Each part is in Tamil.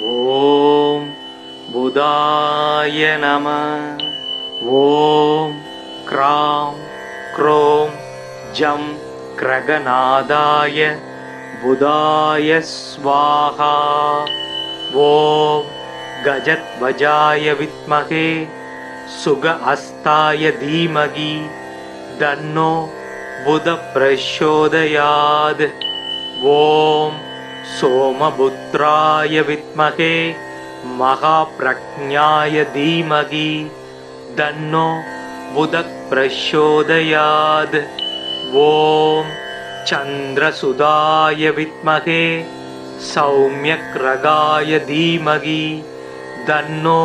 ஓம் புதாய நம. ஓம் க்ராம் க்ரோம் ஜம் கிரகநாதாய புதாய ஸ்வாஹா. ஓம் கஜத்வஜாய வித்மகே சுக அஸ்தாய தீமகி தன்னோ புத பிரச்சோதயாத். ஓம் சோமபுத்ராய வித்மகே மகாப்ரக்ஞாய தீமகி தன்னோ புத பிரச்சோதயாத். ஓம் சந்திரசுதாய வித்மகே சௌம்யக்ரகாய தீமகி தன்னோ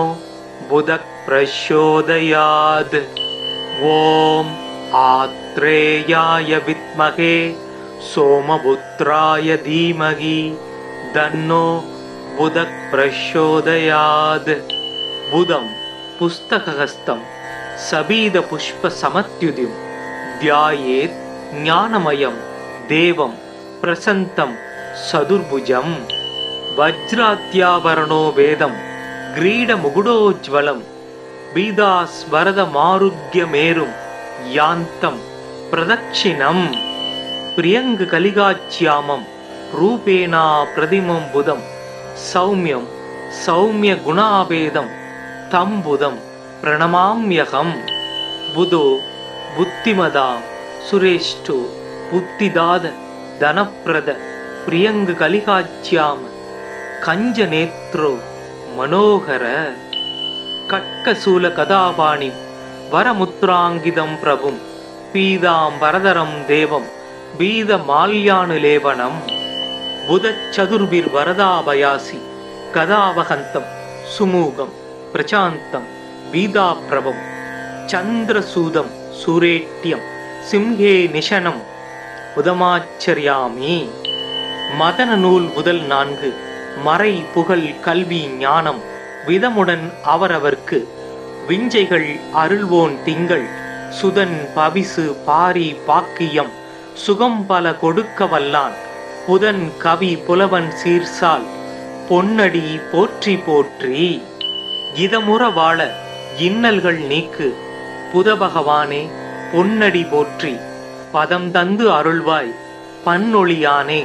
புத பிரச்சோதயாத். ஓம் ஆத்ரேயாய வித்மகே சோமபுத்ராய தீமகி தன்னோ புத பிரச்சோதயாத். புதம் புஸ்தகஹஸ்தம் சபீத புஷ்ப சமத்யுதிம் த்யாயேத் ஞானமயம் தேவம் பிரசந்தம் சதுர்புஜம். வஜ்ராத்யாபரணோ வேதம் கிரீட முகுடோஜ்வலம் பீதாஸ்வரத மாருக்யமேரும் யாந்தம் பிரதட்சிணம். பிரியங்கு கலிகாச்யாமம் ரூபேணா பிரதிமம் புதம் சௌமியம் சௌமிய குணாபேதம் தம் புதம் பிரணமாம்யகம். புதோ புத்திமதாம் சுரேஷ்டோ புத்திதாத தனப்பிரத பிரியங்கு கலிகாச்யாம கஞ்ச நேத்ரோ மனோகர. கட்கசூல கதாபாணி வரமுத்ராங்கிதம் பிரபும் பீதாம் வரதரம் தேவம் பீத மால்யானுலேபனம். புதச்சதுர்பிர் வரதாபயாசி கதாவகந்தம் சுமூகம் பிரசாந்தம் பீதாப்ரபம் சந்திரசூதம் சுரேட்யம் சிம்ஹே நிஷனம் உதமாச்சரியாமி. மதன நூல் முதல் 4 மறை புகழ் கல்வி ஞானம் விதமுடன் அவரவர்க்கு விஞ்சைகள் அருள்வோன் திங்கள் சுதன் பவிசு பாரி பாக்கியம் சுகம் பல கொடுக்க வல்லான் புதன் கவி புலவன் சீர்சால் பொன்னடி போற்றி போற்றி. இதமுற வாழ இன்னல்கள் நீக்கு புத பகவானே பொன்னடி போற்றி. பதம் தந்து அருள்வாய் பன்னொழியானே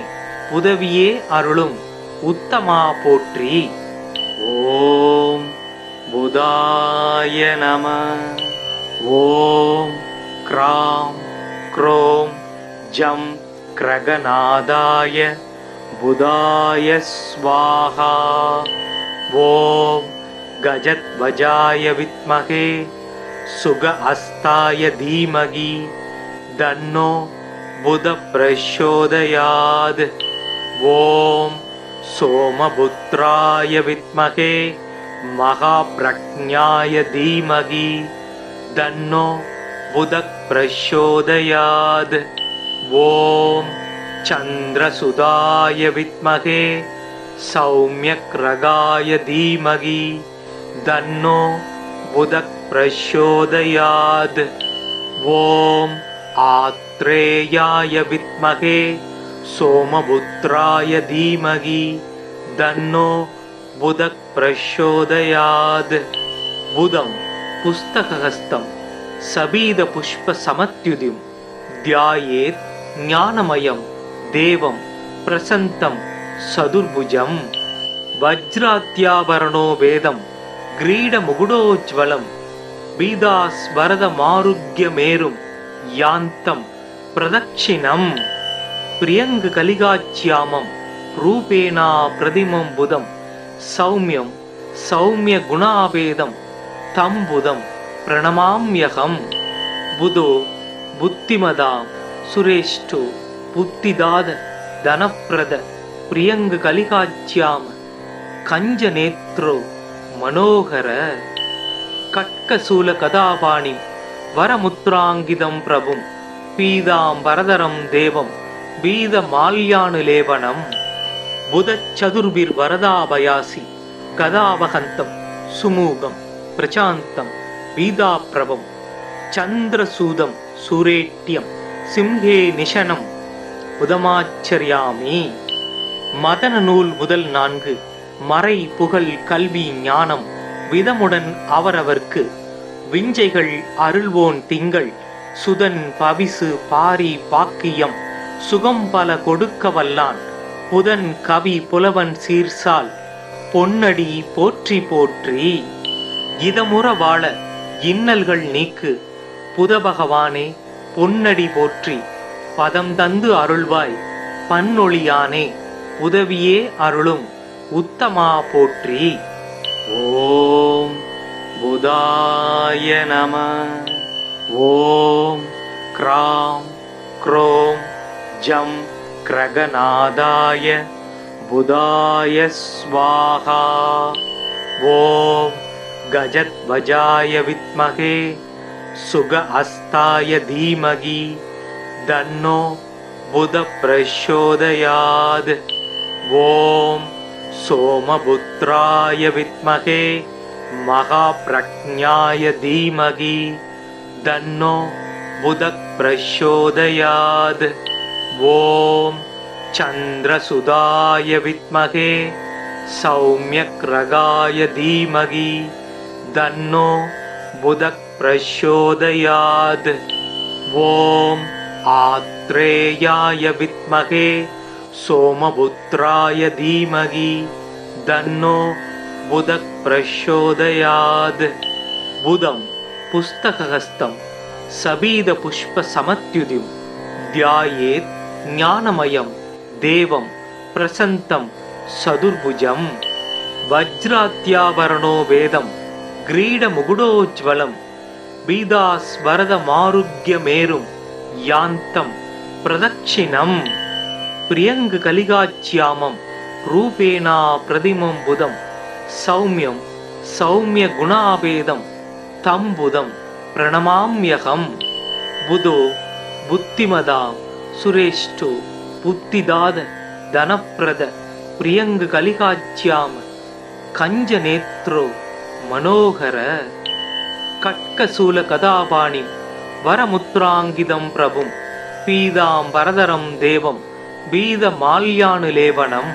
உதவியே அருளும் உத்தமா போற்றி. ஓம் புதாய நம. ஓம் க்ராம் க்ரோம் ஜம் கிரகநாதாய புதாய ஸ்வாஹா. ஓம் கஜத்வஜாய வித்மகே சுக அஸ்தாய தீமகி தன்னோ புத பிரச்சோதயாத். ஓம் சோமபுத்ராய வித்மகே மகாப்ரக்ஞாய தீமகி தன்னோ புத பிரச்சோதயாத். ஓம் சந்திரசுதாய வித்மகே சௌம்யக்ரகாய தீமகி தன்னோ புத பிரச்சோதயாத். ஓம் ஆத்ரேயாய வித்மகே சோமபுத்ராய தீமகி தன்னோ புத பிரச்சோதயாத். புதம் புஸ்தகஹஸ்தம் சபீத புஷ்ப சமத்யுதிம் த்யாயேத் ஞானமயம் தேவம் பிரசந்தம் சதுர்புஜம். வஜ்ராத்யாபரணோ வேதம் கிரீட முகுடோஜ்வலம் பீதாஸ்வரத மாருக்யமேரும் யாந்தம் பிரதட்சிணம். பிரியங்கு கலிகாச்யாமம் ரூபேணா பிரதிமம் புதம் சௌமியம் சௌமிய குணாபேதம் தம் புதம் பிரணமாம்யகம். புதோ புத்திமதாம் சுரேஷ்டோ புத்திதாத தனப்பிரத பிரியங்கு கலிகாச்யாம கஞ்ச நேத்ரோ மனோகர. கட்கசூல கதாபாணி வரமுத்ராங்கிதம் பிரபும் பீதாம் வரதரம் தேவம் பீத மால்யானுலேபனம். புதச்சதுர்பிர் வரதாபயாசி கதாவகந்தம் சுமூகம் பிரசாந்தம் பீதாப்ரபம் சந்திரசூதம் சுரேட்யம் சிம்ஹே நிஷனம் உதமாச்சரியாமி. மதன நூல் முதல் 4 மறை புகழ் கல்வி ஞானம் விதமுடன் அவரவர்க்கு விஞ்சைகள் அருள்வோன் திங்கள் சுதன் பவிசு பாரி பாக்கியம் சுகம் பல கொடுக்க வல்லான் புதன் கவி புலவன் சீர்சால் பொன்னடி போற்றி போற்றி. இதமுற வாழ இன்னல்கள் நீக்கு புதபகவானே பொன்னடி போற்றி பதம் தந்து அருள்வாய் பன்னொழியானே உதவியே அருளும் உத்தமா போற்றி. ஓம் புதாய நம. ஓம் க்ராம் க்ரோம் ஜம் கிரகநாதாய புதாய ஸ்வாஹா. ஓம் கஜத்வஜாய வித்மகே சுக அஸ்தாய தீமகி தன்னோ புத பிரச்சோதயாத். ஓம் சோமபுத்ராய வித்மகே மகாப்ரக்ஞாய தீமகி தன்னோ புத பிரச்சோதயாத். ஓம் சந்திரசுதாய வித்மகே சௌம்யக்ரகாய தீமகி தன்னோ புத பிரச்சோதயாத். ஓம் ஆத்ரேயாய வித்மகே சோமபுத்ராய தீமகி தன்னோ புத பிரச்சோதயாத். புதம் புஸ்தகஹஸ்தம் சபீத புஷ்ப சமத்யுதிம் த்யாயேத் ஞானமயம் தேவம் பிரசந்தம் சதுர்புஜம். வஜ்ராத்யாபரணோ வேதம் கிரீட முகுடோஜ்வலம் பீதாஸ்வரத மாருக்யமேரும் யாந்தம் பிரதட்சிணம். பிரியங்கு கலிகாச்யாமம் ரூபேணா பிரதிமம் புதம் சௌமியம் சௌமிய குணாபேதம் தம் புதம் பிரணமாம்யகம். புதோ புத்திமதாம் சுரேஷ்டோ புத்திதாத தனப்பிரத பிரியங்கு கலிகாச்யாம கஞ்ச நேத்ரோ மனோகர. கட்கசூல கதாபாணிம் வரமுத்ராங்கிதம் பிரபும் பீதாம் வரதரம் தேவம் பீத மால்யானுலேவனம்.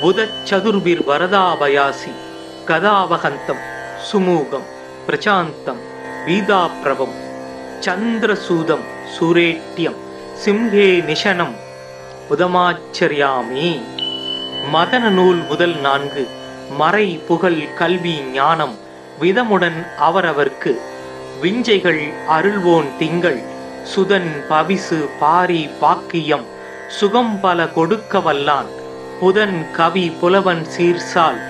புதச்சதுர்பிர் வரதாபயாசி கதாவகந்தம் சுமூகம் பிரசாந்தம் பீதாப்ரபம் சந்திரசூதம் சுரேட்யம் சிம்ஹே நிஷனம் புதமாச்சரியாமி. மதன நூல் முதல் 4 மறை புகழ் கல்வி ஞானம் விதமுடன் அவரவர்க்கு விஞ்சைகள் அருள்வோன் திங்கள் சுதன் பவிசு பாரி பாக்கியம் சுகம் பல கொடுக்க வல்லான் புதன் கவி புலவன் சீர்சால்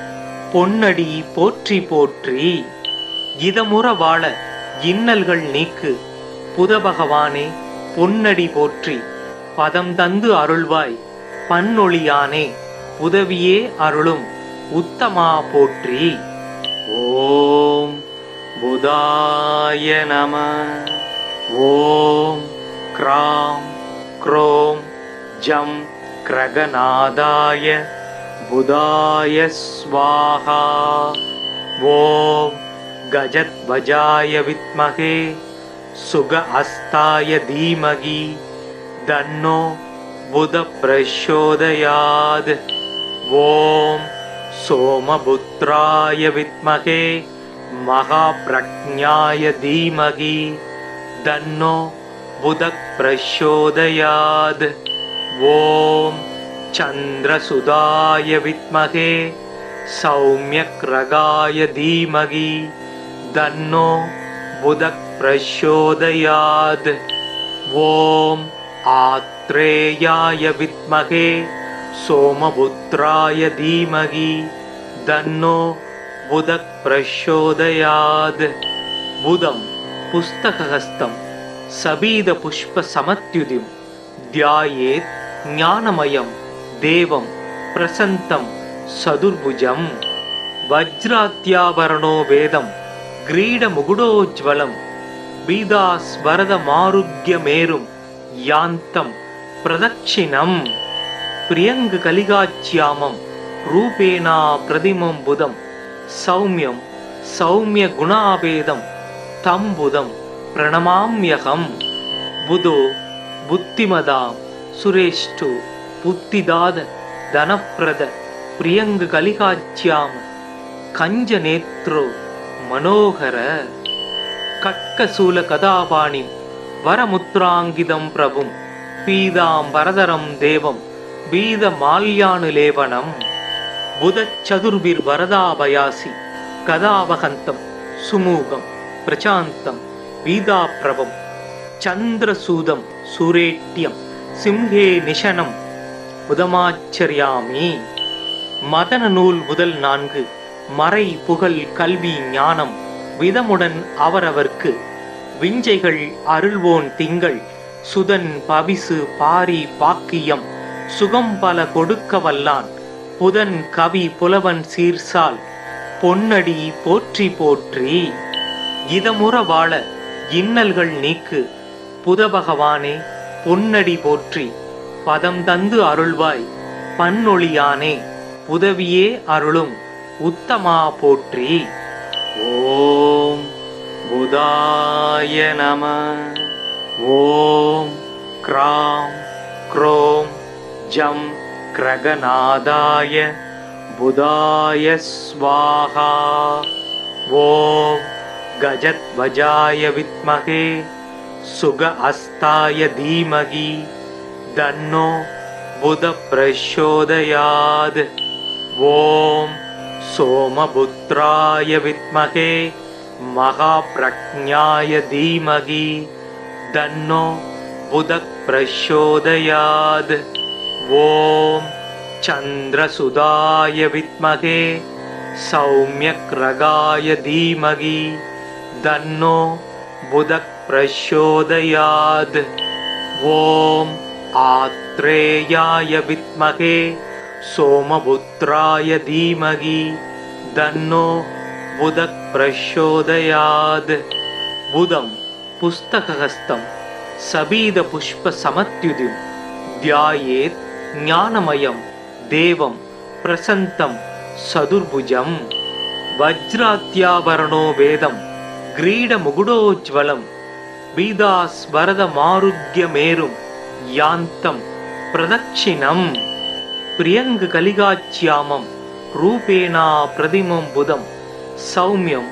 பொன்னடி போற்றி போற்றி. இதமுற வாழ இன்னல்கள் நீக்கு புதபகவானே பொன்னடி போற்றி பதம் தந்து அருள்வாய் பன்னொழியானே உதவியே அருளும் உத்தமா போற்றி. ஓம் புதாய நம. ஓம் க்ராம் க்ரோம் ஜம் கிரகநாதாய புதாய ஸ்வாஹா. ஓம் கஜத்வஜாய வித்மகே சுக அஸ்தாய தீமகி தன்னோ புத பிரச்சோதயாத். ஓம் சோமபுத்ராய வித்மகே மகாப்ரக்ஞாய தீமகி தன்னோ புத பிரச்சோதயாத். ஓம் சந்திரசுதாய வித்மகே சௌம்யக்ரகாய தீமகி தன்னோ புத பிரச்சோதயாத். ஓம் ஆத்ரேயாய வித்மகே சோமபுத்ராய தீமகி தன்னோ புத பிரச்சோதயாத். புதம் புஸ்தகஹஸ்தம் சபீத புஷ்ப சமத்யுதிம் த்யாயேத் ஞானமயம் தேவம் பிரசந்தம் சதுர்புஜம். வஜ்ராத்யாபரணோ வேதம் கிரீட முகுடோஜ்வலம் பீதாஸ்வரத மாருக்யமேரும் யாந்தம் பிரதட்சிணம். பிரியங்கு கலிகாச்யாமம் ரூபேணா பிரதிமம் புதம் சௌமியம் சௌமிய குணாபேதம் தம் புதம் பிரணமாம்யகம். புதோ புத்திமதாம் சுரேஷ்டோ புத்திதாத தனப்பிரத प्रियंग कलिकाच्याम कंज नेत्रो मनोहर कट्कसूल कदापाणिं वरमुद्रांगिदं प्रभुं पीतांबरधरं देवं बीदमाल्यानुलेपनं बुधचतुर्भिर्वरदाभयासि कदावहन्तं सुमुखं प्रशान्तं वीदाप्रभं चन्द्रसूदं सुरेट्यं सिंहे निशनं முதமாச்சரியாமி. மதன நூல் முதல் 4 மறை புகழ் கல்வி ஞானம் விதமுடன் அவரவர்க்கு விஞ்சைகள் அருள்வோன் திங்கள் சுதன் பவிசு பாரி பாக்கியம் சுகம் பல கொடுக்க வல்லான் புதன் கவி புலவன் சீர்சால் பொன்னடி போற்றி போற்றி. இதமுற வாழ இன்னல்கள் நீக்கு புதபகவானே பொன்னடி போற்றி பதம் தந்து அருள்வாய் பன்னொழியானே உதவியே அருளும் உத்தமா போற்றி. ஓம் புதாய நம. ஓம் க்ராம் க்ரோம் ஜம் கிரகநாதாய புதாய ஸ்வாஹா. ஓம் கஜத்வஜாய வித்மகே சுக அஸ்தாய தீமகி தன்னோ புத பிரச்சோதயாத். ஓம் சோமபுத்ராய வித்மகே மகாப்ரக்ஞாய தீமகி தன்னோ புத பிரச்சோதயாத். ஓம் சந்திரசுதாய வித்மகே சௌமியக்ரகாய தீமகி தன்னோ புத பிரச்சோதயாத். ஓம் ஆத்ரேயாய வித்மகே சோமபுத்ராய தீமகி தன்னோ புத பிரச்சோதயாத். புதம் புஸ்தகஹஸ்தம் சபீத புஷ்ப சமத்யுதிம் தியாயேத் ஞானமயம் தேவம் பிரசந்தம் சதுர்புஜம். வஜ்ராத்யாபரணோ வேதம் கிரீட முகுடோஜ்வலம் பீதாஸ்வரத மாருக்யமேரும் யாந்தம் பிரதட்சிணம். பிரியங்கு கலிகாச்சியாமம் ரூபேணா பிரதிமம் புதம் சௌமியம்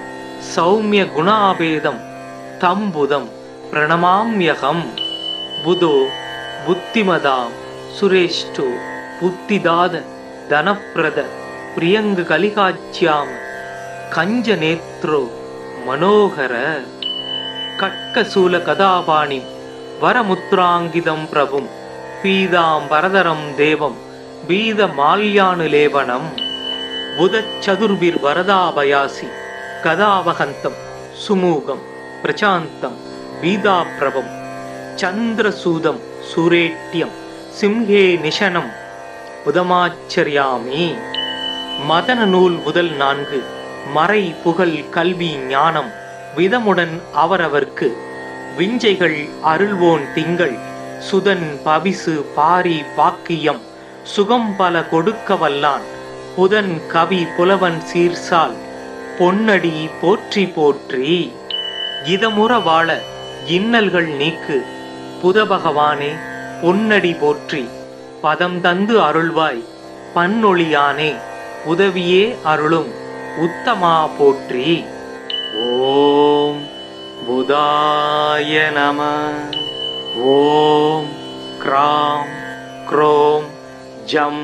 சௌமிய குணாபேதம் தம் புதம் பிரணமாம்யகம். புதோ புத்திமதாம் சுரேஷ்டோ புத்திதாத தனப்பிரத பிரியங்கு கலிகாச்சியாம கஞ்ச நேத்ரோ மனோகர கட்கசூல கதாபாணி வரமுத்ராங்கிதம் பிரபும் பீதாம்பரதரம் தேவம் பீதமால்யானுலேபனம். புதச்சதுர்பிர் வரதாபயாசி கதாவகந்தம் சுமூகம் பிரசாந்தம் பீதாப்ரபம் சந்திரசூதம் சுரேட்யம் சிம்ஹே நிஷனம் முதமாச்சரியாமி. மதன நூல் முதல் 4 மறை புகழ் கல்வி ஞானம் விதமுடன் அவரவர்க்கு விஞ்சைகள் அருள்வோன் திங்கள் சுதன் பவிசு பாரி பாக்கியம் சுகம் பல கொடுக்க வல்லான் புதன் கவி புலவன் சீர்சால் பொன்னடி போற்றி போற்றி. இதமுற வாழ இன்னல்கள் நீக்கு புதபகவானே பொன்னடி போற்றி பதம் தந்து அருள்வாய் பன்னொழியானே உதவியே அருளும் உத்தமா போற்றி. ஓம் புதாய நம. ஓம் க்ராம் க்ரோம் ஜம்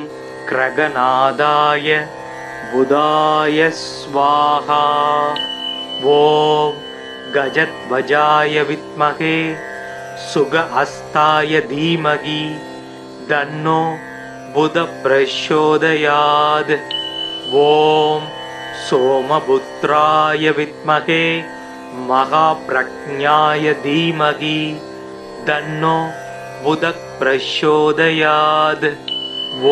கிரகநாதாய புதாய ஸ்வாஹா. ஓம் கஜத்வஜாய வித்மகே சுக அஸ்தாய தீமகி தன்னோ புத பிரச்சோதயாத். ஓம் சோமபுத்ராய வித்மகே மகாப்ரக்ஞாய தீமகி தன்னோ புத பிரச்சோதயாத்.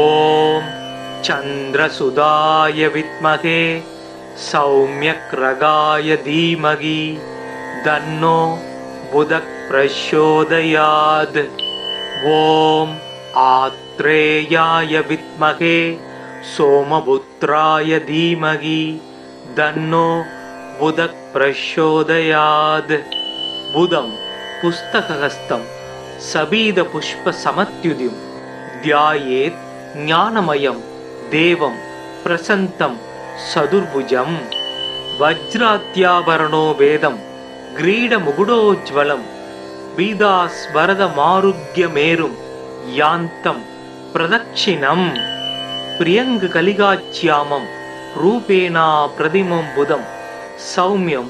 ஓம் சந்திரசுதாய வித்மகே சௌமியக்ரகாய தீமகி தன்னோ புத பிரச்சோதயாத். ஓம் ஆத்ரேயாய வித்மகே சோமபுத்ராய தீமகி தன்னோ புத பிரச்சோதயாத். புதம் புஸ்தகஹஸ்தம் சபீத புஷ்ப சமத்யுதிம் தியாயேத் ஞானமயம் தேவம் प्रसन्तं सदुर्भुजं वज्रात्याभरणो वेदं ग्रीडमुकुटोज्ज्वलं बीदास्वरदमारुग्यमेरुं यान्तं प्रदक्षिणं प्रियङ्गकलिकाच्यामं रूपेणा प्रतिमं बुधं सौम्यं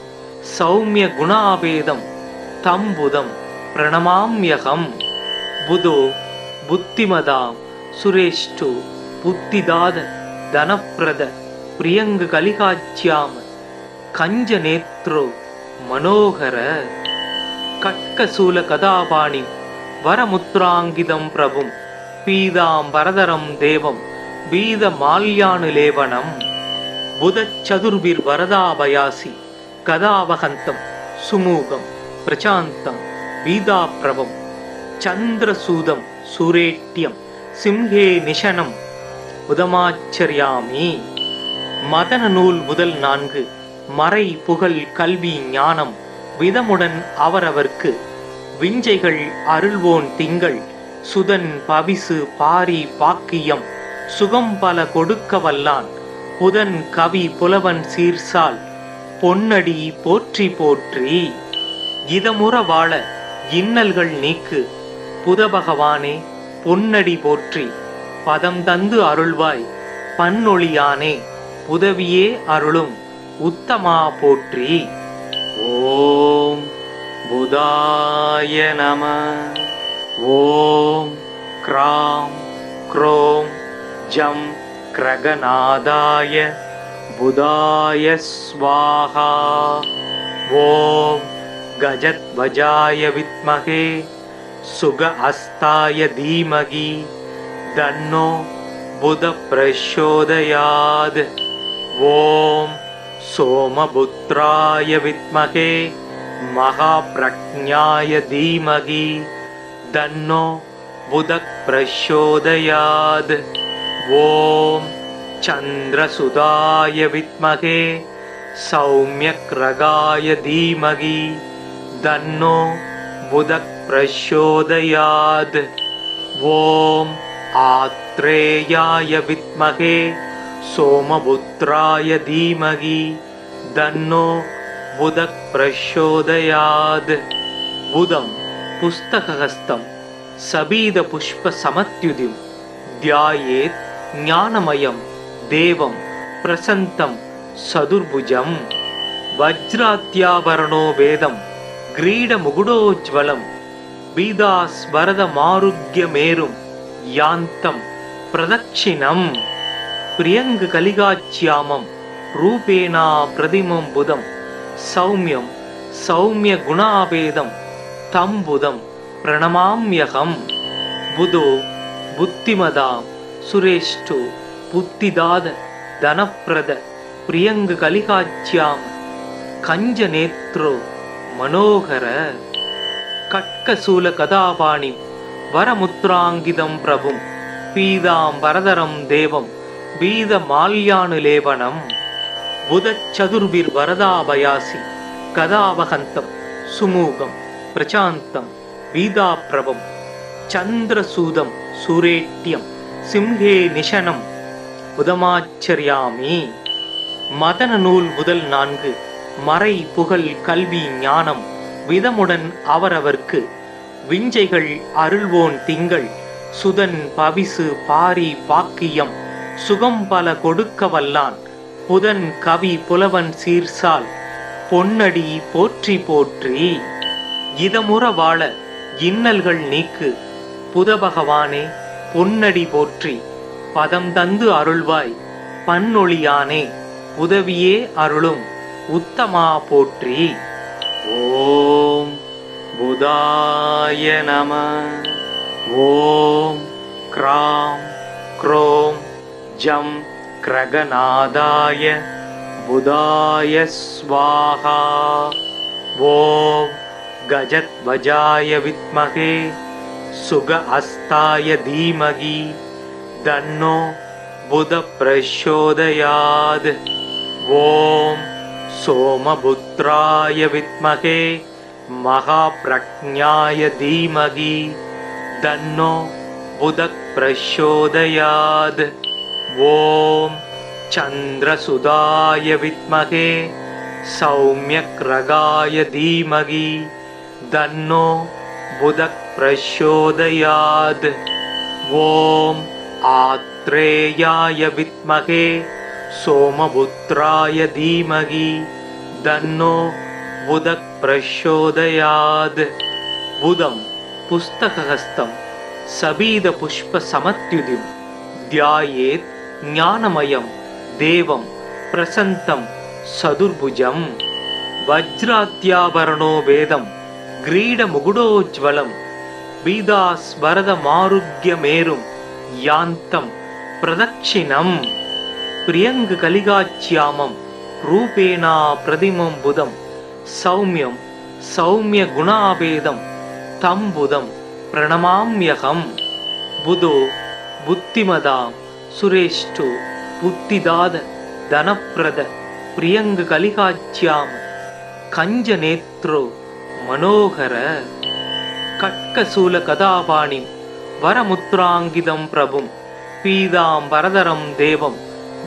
सौम्यगुणाभेदं तं बुधं प्रणमाम्यहं बुधो बुद्धिमदां सुरेष्ठो बुद्धिदाद धनप्रद प्रियङ्गकलिकाच्याम कञ्जनेत्रो मनोहर कट्कशूलकदापाणिं वरमुद्राङ्गितं प्रभुं पीताम्बरधरं देवं बीदमाल्यानुलेपनं बुधचतुर्भिर्वरदाभयासि कदावहन्तं सुमुखं प्रशान्तं बीदाप्रभं चन्द्रसूदं सुरेट्यं सिंहे निशनं புதமாச்சரியாமி. மதன நூல் முதல் 4 மறை புகழ் கல்வி ஞானம் விதமுடன் அவரவர்க்கு விஞ்சைகள் அருள்வோன் திங்கள் சுதன் பவிசு பாரி பாக்கியம் சுகம் பல கொடுக்க வல்லான் புதன் கவி புலவன் சீர்சால் பொன்னடி போற்றி போற்றி. இதமுற வாழ இன்னல்கள் நீக்கு புத பகவானே பொன்னடி போற்றி பதம் தந்து அருள்வாய் பன்னொழியானே உதவியே அருளும் உத்தமா போற்றி. ஓம் புதாய நம. ஓம் க்ராம் க்ரோம் ஜம் கிரகநாதாய புதாய ஸ்வாஹா. ஓம் கஜத்வஜாய வித்மகே சுக அஸ்தாய தீமகி தன்னோ புத பிரச்சோதயாத். ஓம் சோமபுத்ராய வித்மகே மகாப்ரக்ஞாய தீமகி தன்னோ புத பிரச்சோதயாத். ஓம் சந்திரசுதாய வித்மகே சௌம்யக்ரகாய தீமகி தன்னோ புத பிரச்சோதயாத். ஓம் ஆத்ரேயாய வித்மகே சோமபுத்ராய தீமகி தன்னோ புத பிரச்சோதயாத். புதம் புஸ்தகஹஸ்தம் சபீத புஷ்ப சமத்யுதிம் தியாயேத் ஞானமயம் தேவம் பிரசந்தம் சதுர்புஜம். வஜ்ராத்யாபரணோ வேதம் கிரீடமுகுடோஜ்வலம் பீதாஸ்வரதமாருக்யமேரும் யாந்தம் பிரதக்ஷிணம் பிரியங்ககலிகாச்யாமம் ரூபேணா பிரதிமம் புதம் சௌம்யம் சௌம்யகுணாபேதம் தம் புதம் பிரணமாம்யகம். புதோ புத்திமதாம் சுரேஷ்டோ புத்திதாத தனப்பிரத பிரியங்ககலிகாச்யாம கஞ்சநேத்ரோ மனோகர கட்கசூலகதாபாணிம் வரமுத்ராங்கிதம் பிரபும் பீதாம்பரதரம் தேவம் பீதமால்யானுலேபனம். புதச்சதுர்பிர்வரதாபயாசி கதாவஹந்தம் சுமூகம் பிரசாந்தம் பீதாப்ரபம் சந்திரசூதம் சுரேட்யம் சிம்ஹே நிஷனம் புதமாச்சரியாமி. மதன நூல் முதல் 4 மறை புகழ் கல்வி ஞானம் விதமுடன் அவரவர்க்கு விஞ்சைகள் அருள்வோன் திங்கள் சுதன் பவிசு பாரி பாக்கியம் சுகம் பல கொடுக்க வல்லான் புதன் கவி புலவன் சீர்சால் பொன்னடி போற்றி போற்றி. இதமுற வாழ இன்னல்கள் நீக்கு புத பகவானே பொன்னடி போற்றி பதம் தந்து அருள்வாய் பன்னொழியானே உதவியே அருளும் உத்தமா போற்றி. ஓம் புதாய நம. ஓம் க்ராம் க்ரோம் ஜம் கிரகநாதாய புதாய ஸ்வாஹா. ஓம் கஜத்வஜாய வித்மகே சுக அஸ்தாய தீமகி தன்னோ புத பிரச்சோதயாத். ஓம் சோமபுத்ராய வித்மகே மகாப்ரக்ஞாய தீமகி தன்னோ புத பிரச்சோதயாத். ஓம் चन्द्रसुधाय विद्महे सौम्यग्रगाय धीमहि तन्नो बुधः प्रचोदयात्। ॐ आत्रेयाय विद्महे सोमपुत्राय धीमहि तन्नो बुधः प्रचोदयात्। बुधं पुस्तकहस्तं सबीदपुष्पसमत्युदिं ध्यायेत् ज्ञानमयं देवं प्रसन्तं सदुर्भुजं। वज्राद्याभरणो वेदं ग्रीडमुकुटोज्ज्वलं पीतास्वरदमारुग्यमेरुं यान्तं प्रदक्षिणम्। प्रियङ्गकलिकाच्यामं रूपेणा प्रतिमं बुधं सौम्यं सौम्यगुणाभेदं तं बुधं प्रणमाम्यहम्। बुधो बुद्धिमतां सुरेष्ठो बुद्धिदाद धनप्रद प्रियङ्गकलिकाच्याम कञ्जनेत्रो मनोहर। कट्कशूलकदापाणिं वरमुद्राङ्गितं प्रभुं पीताम्बरधरं देवं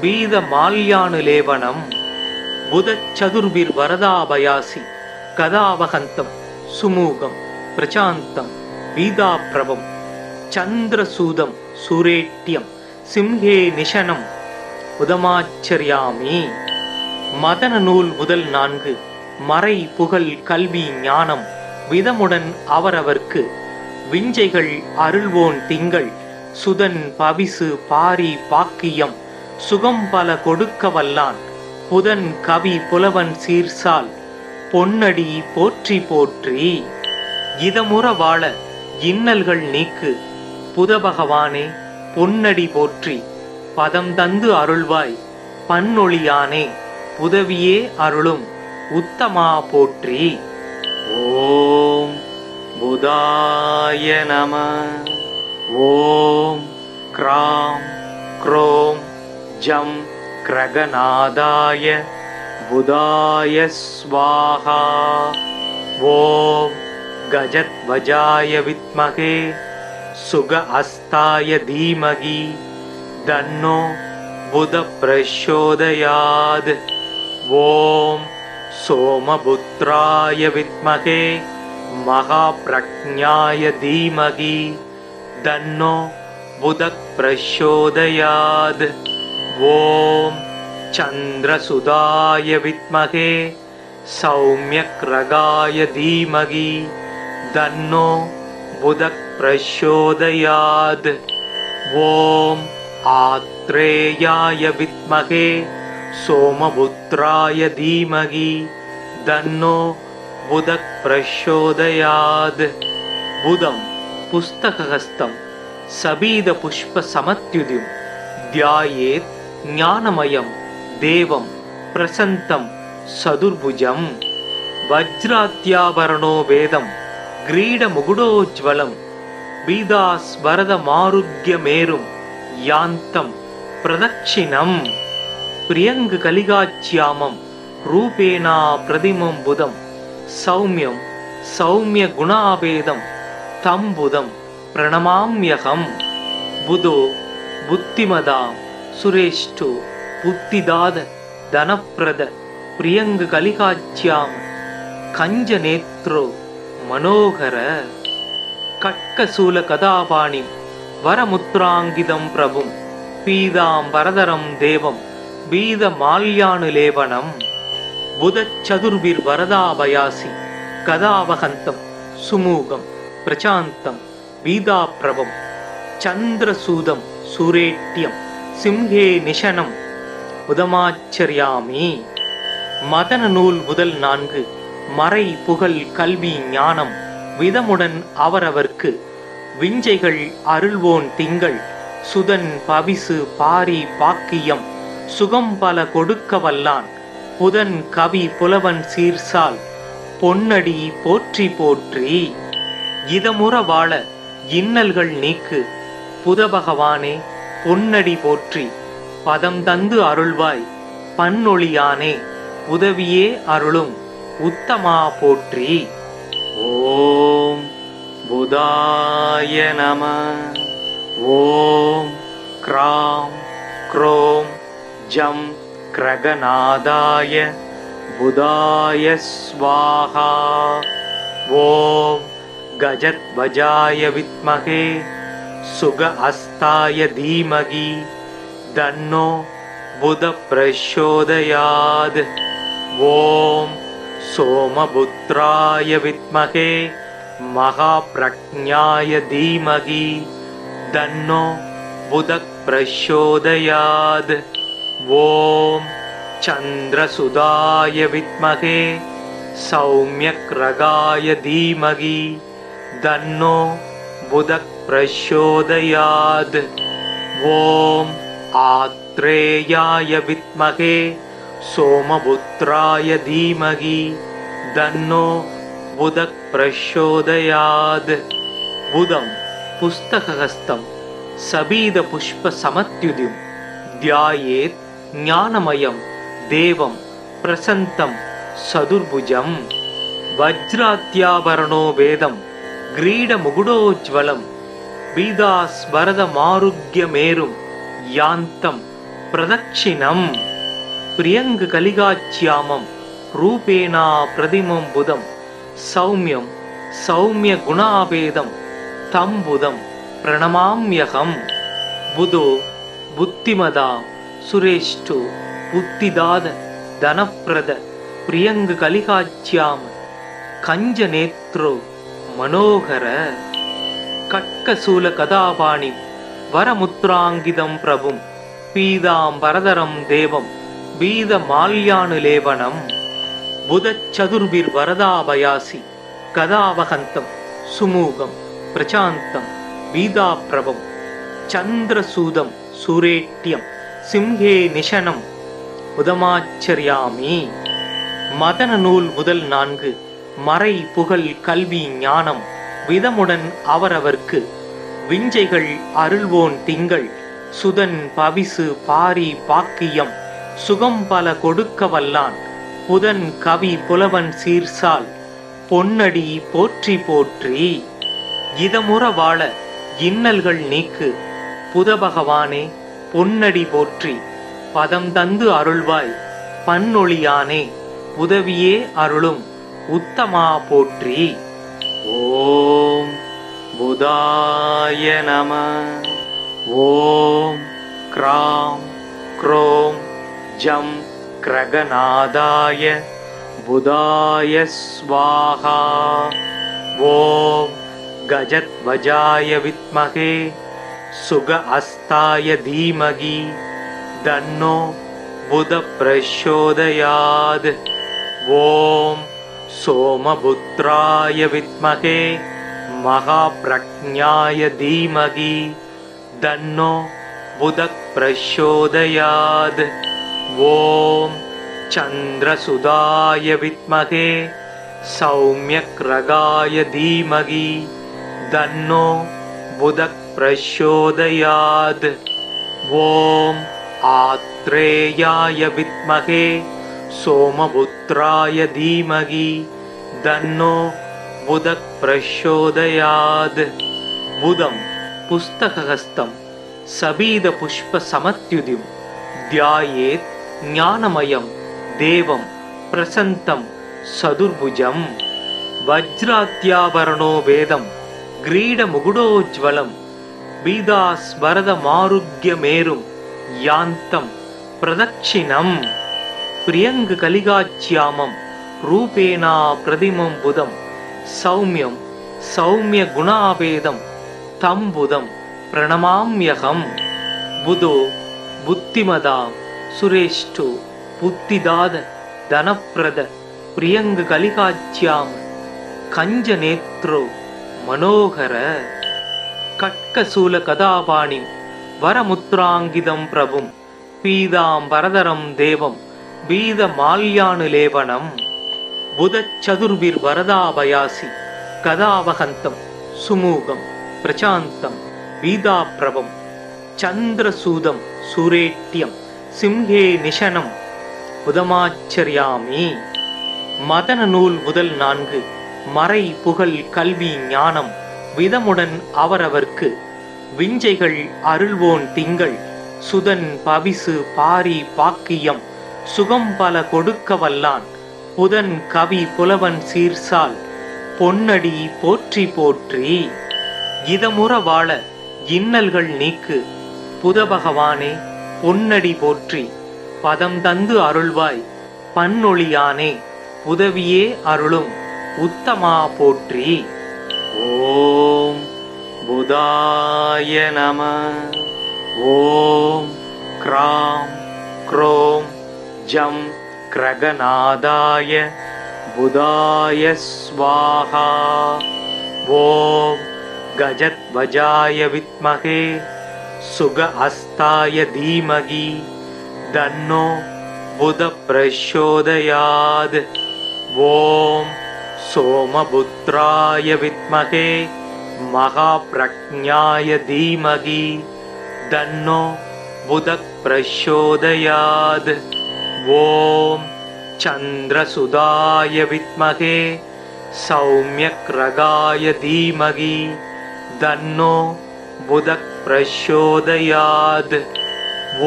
बीदमाल्यानुलेपनं। बुधचतुर्भिर्वरदाभयासि कदावहन्तं सुमुखं प्रशान्तं पीताप्रभं चन्द्रसूदं सुरेट्यं सिंहे निशनं உதமாச்சரியாமி. மதன நூல் முதல் 4 மறை புகழ் கல்வி ஞானம் விதமுடன் அவரவர்க்கு விஞ்சைகள் அருள்வோன் திங்கள் சுதன் பவிசு பாரி பாக்கியம் சுகம் பல கொடுக்க வல்லான் புதன் கவி புலவன் சீர்சால் பொன்னடி போற்றி போற்றி. இதமுற வாழ இன்னல்கள் நீக்கு புதபகவானே பொன்னடி போற்றி பதம் தந்து அருள்வாய் பன்னொழியானே புதவியே அருளும் உத்தமா போற்றி. ஓம் புதாய நம. ஓம் க்ராம் க்ரோம் ஜம் கிரகநாதாய புதாய ஸ்வாஹா. ஓம் கஜத்வஜாய வித்மகே சுக அஸ்தாய தீமகி தன்னோ புத பிரச்சோதயாத். ஓம் சோமபுத்ராய வித்மகே மகாப்ரக்ஞாய தீமகி தன்னோ புத பிரச்சோதயாத். ஓம் சந்திரசுதாய வித்மகே சௌம்யக்ரகாய தீமகி தன்னோ புத பிரச்சோதயாத். ஓம் आत्रेयाय विद्महे सोमपुत्राय धीमहि तन्नो बुधः प्रचोदयात्. बुधं पुस्तकहस्तं सबीदपुष्पसमत्युदिं ध्यायेत् ज्ञानमयं देवं प्रसन्तं सदुर्भुजं. वज्राद्याभरणो वेदं ग्रीडमुकुटोज्ज्वलं पीतास्वरदमारुग्यमेरुं यान्तं प्रदक्षिणम्. प्रियङ्गकलिकाच्यामं रूपेणा प्रतिमं बुधं सौम्यं सौम्यगुणाभेदं तं बुधं प्रणमाम्यहम्. बुधो बुद्धिमतां सुरेष्ठो बुद्धिदाद धनप्रद प्रियङ्गकलिकाच्याम कञ्जनेत्रो मनोहर. कट्कशूलकदापाणिं वरमुद्राङ्गितं प्रभुं पीताम्बरधरं देवं बीदमाल्यानुलेपनं. बुधचतुर्भिर्वरदाभयासि कदावहन्तं सुमुखं प्रशान्तं पीताप्रभं चन्द्रसूदं सुरेट्यं सिंहे निशनं உதமாச்சரியாமி. மதன நூல் முதல் 4 மறை புகழ் கல்வி ஞானம் விதமுடன் அவரவர்க்கு விஞ்சைகள் அருள்வோன் திங்கள் சுதன் பவிசு பாரி பாக்கியம் சுகம் பல கொடுக்க வல்லான் புதன் கவி புலவன் சீர்சால் பொன்னடி போற்றி போற்றி. இதமுற வாழ இன்னல்கள் நீக்கு புதபகவானே பொன்னடி போற்றி பதம் தந்து அருள்வாய் பன்னொழியானே உதவியே அருளும் உத்தமா போற்றி. ஓம் புதாய நம. ஓம் க்ராம் க்ரோம் ஜம் கிரகநாதாய புதாய ஸ்வாஹா. ஓம் கஜத்வஜாய வித்மகே சுக அஸ்தாய தீமகி தன்னோ புத பிரச்சோதயாத். ஓம் சோமபுத்ராய வித்மகே மகாப்ரக்ஞாய தீமகி தன்னோ புத பிரச்சோதயாத். ஓம் சந்திரசுதாய வித்மகே சௌம்யக்ரகாய தீமகி தன்னோ புத பிரச்சோதயாத். ஓம் ஆத்ரேயாய வித்மகே சோமபுத்ராய தீமகி தன்னோ புத பிரச்சோதயாத். புதம் புஸ்தகஹஸ்தம் சபீத புஷ்ப சமத்யுதிம் த்யாயேத் ஞானமயம் தேவம் பிரசந்தம் சதுர்புஜம். வஜ்ராத்யாபரணோ வேதம் கிரீடமுகுடோஜ்வலம் பீதாஸ்வரதமாருக்யமேரும் யாந்தம் பிரதட்சிணம். பிரியங்கு கலிகாச்யாமம் ரூபேணா பிரதிமம் புதம் சௌமியம் சௌமிய குணாபேதம் தம் புதம் பிரணமாம்யகம். புதோ புத்திமதா சுரேஷ்டு புத்திதாத தனப்பிரத பிரியங்கு கலிகாச்யாம கஞ்சநேத்ரோ மனோகர. கட்கசூல கதாபாணி வரமுத்ராங்கிதம் பிரபும் பீதாம்பரதரம் தேவம் பீத மால்யானுலேவனம். புதச்சதுர்பிர் வரதாபயாசி கதாவகந்தம் சுமூகம் பிரசாந்தம் பீதாப்ரபம் சந்திரசூதம் சூரேட்யம் சிம்ஹே நிஷனம் உதமாச்சரியாமி. மதன நூல் முதல் 4 மறை புகழ் கல்வி ஞானம் விதமுடன் அவரவர்க்கு விஞ்சைகள் அருள்வோன் திங்கள் சுதன் பவிசு பாரி பாக்கியம் சுகம் பல கொடுக்க வல்லான் புதன் கவி புலவன் சீர்சால் பொன்னடி போற்றி போற்றி. இதமுற வாழ இன்னல்கள் நீக்கு புதபகவானே பொன்னடி போற்றி பதம் தந்து அருள்வாய் பன்னொழியானே உதவியே அருளும் உத்தமா போற்றி. ஓம் புதாய நம. ஓம் க்ராம் க்ரோம் ஜம் கிரகநாதாய புதாய ஸ்வாஹா. ஓம் கஜத்வஜாய வித்மகே சுக அஸ்தாய தீமகி தன்னோ புத பிரச்சோதயாத். ஓம் சோமபுத்ராய வித்மகே மகாப்ரக்ஞாய தீமகி தன்னோ புத பிரச்சோதயாத். ஓம் சந்திரசுதாய வித்மகே சௌம்யக்ரகாய தீமகி தன்னோ புத பிரச்சோதயாத். ஓம் ஆத்ரேயாய வித்மகே சோமபுத்ராய தீமகி தன்னோ புத பிரச்சோதயாத். புதம் புஸ்தகஹஸ்தம் சபீத புஷ்ப சமத்யுதிம் த்யாயேத் ஞானமயம் தேவம் பிரசந்தம் சதுர்புஜம். வஜ்ராத்யாபரணோ வேதம் கிரீடமுகுடோஜ்வலம் பீதாஸ்வரதமாருக்யமேரும் யாந்தம் பிரதட்சிணம். பிரியங்கு கலிகாச்யாமம் ரூபேணா பிரதிமம் புதம் சௌமியம் சௌமிய குணாபேதம் தம் புதம் பிரணமாம்யகம். புதோ புத்திமதா சுரேஷ்டு புத்திதாத தனப்பிரத பிரியங்கு கலிகாச்யாம கஞ்சநேத்ரோ மனோகர. கட்கசூல கதாபாணி வரமுத்ராங்கிதம் பிரபும் பீதாம்பரதரம் தேவம் பீத மால்யானுலேவனம். புதச்சதுர்பிர் வரதாபயாசி கதாவகந்தம் சுமூகம் பிரசாந்தம் பீதாப்ரபம் சந்திரசூதம் சூரேட்யம் சிம்ஹே நிஷனம் உதமாச்சரியாமி. மதன நூல் முதல் 4 மறை புகழ் கல்வி ஞானம் விதமுடன் அவரவர்க்கு விஞ்சைகள் அருள்வோன் திங்கள் சுதன் பவிசு பாரி பாக்கியம் சுகம் பல கொடுக்க வல்லான் புதன் கவி புலவன் சீர்சால் பொன்னடி போற்றி போற்றி. இதமுற வாழ இன்னல்கள் நீக்கு புதபகவானே பொன்னடி போற்றி. பதம் தந்து அருள்வாய் பன்னொழியானே உதவியே அருளும் உத்தமா போற்றி. ஓம் புதாய நம. ஓம் க்ராம் க்ரோம் ஜம் கிரகநாதாய புதாய ஸ்வாஹா. ஓம் கஜத்வஜாய வித்மகே சுக அஸ்தாய தீமகி தன்னோ புத பிரச்சோதயாத். ஓம் சோமபுத்ராய வித்மகே மகாப்ரக்ஞாய தீமகி தன்னோ புத பிரச்சோதயாத். ஓம் சந்திரசுதாய வித்மகே சௌமியக்ரகாய தீமகி தன்னோ புத பிரச்சோதயாத்.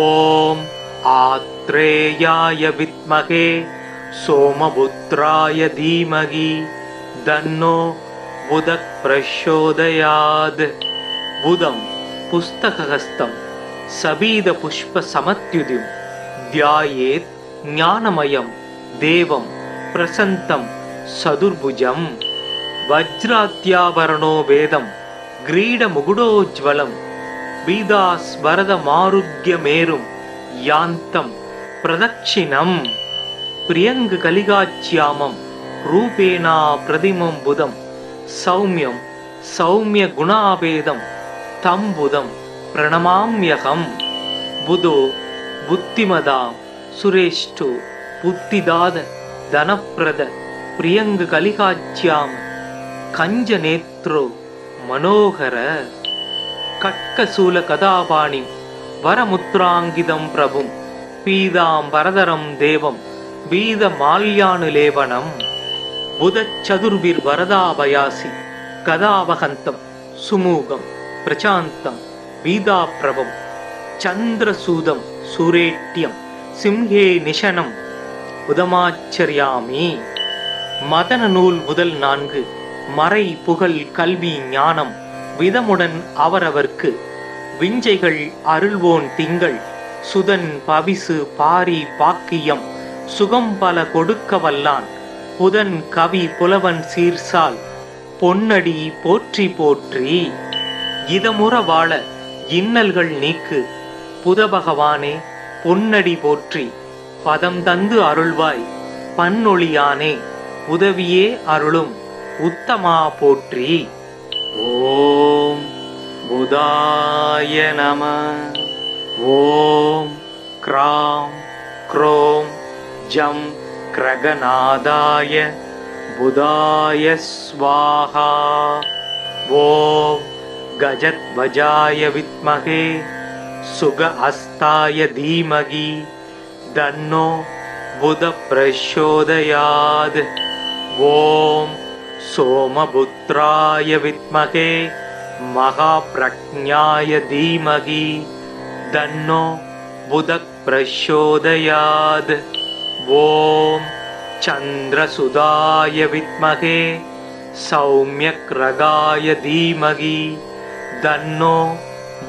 ஓம் ஆத்ரேயாய வித்மகே சோமபுத்ராய தீமகி தன்னோ புத பிரச்சோதயாத். புதம் புஸ்தகஹஸ்தம் சபீத புஷ்ப சமத்யுதிம் த்யாயேத் ஞானமயம் தேவம் பிரசந்தம் சதுர்புஜம். வஜ்ராத்யாபரணோ வேதம் கிரீட முகுடோஜ்வலம் பீதாஸ்வரத மாருக்யமேரும் யாந்தம் பிரதட்சிணம். பிரியங்கு கலிகாச்யாமம் ரூபேணா பிரதிமம் புதம் சௌமியம் சௌமிய குணாபேதம் தம் புதம் பிரணமாம்யகம். புதோ புத்திமதாம் சுரேஷ்டு புத்திதாத தனப்பிரத பிரியங்கு கலிகாச்யாம கஞ்ச நேத்ரோ மனோகர. கட்கசூல கதாபாணி வரமுத்ராங்கிதம் பிரபும் பீதாம்பரதரம் தேவம் வீத மால்யானுலேபனம். புதச்சதுர்பிர் வரதாபயாசி கதாவகந்தம் சுமூகம் பிரசாந்தம் வீதாப்ரபம் சந்திரசூதம் சூரேட்யம் சிம்ஹே நிஷனம் உதமாச்சரியாமி. மதன நூல் முதல் 4 மறை புகழ் கல்வி ஞானம் விதமுடன் அவரவர்க்கு விஞ்சைகள் அருள்வோன் திங்கள் சுதன் பவிசு பாரி பாக்கியம் சுகம் பல கொடுக்க வல்லான் புதன் கவி புலவன் சீர்சால் பொன்னடி போற்றி போற்றி. இதமுற வாழ இன்னல்கள் நீக்கு புதபகவானே பொன்னடி போற்றி. பதம் தந்து அருள்வாய் பன்னொழியானே உதவியே அருளும் உத்தமா போற்றி. ஓம் புதாய நம. ஓம் க்ராம் க்ரோம் ஜம் கிரகநாதாய புதாய ஸ்வாஹா. ஓம் கஜத்வஜாய வித்மகே சுக அஸ்தாய தீமகி தன்னோ புத பிரச்சோதயாத். ஓம் சோமபுத்ராய வித்மகே மகாப்ரக்ஞாய தீமகி தன்னோ புத பிரச்சோதயாத். ஓம் சந்திரசுதாய வித்மகே சௌமியக்ரகாய தீமகி தன்னோ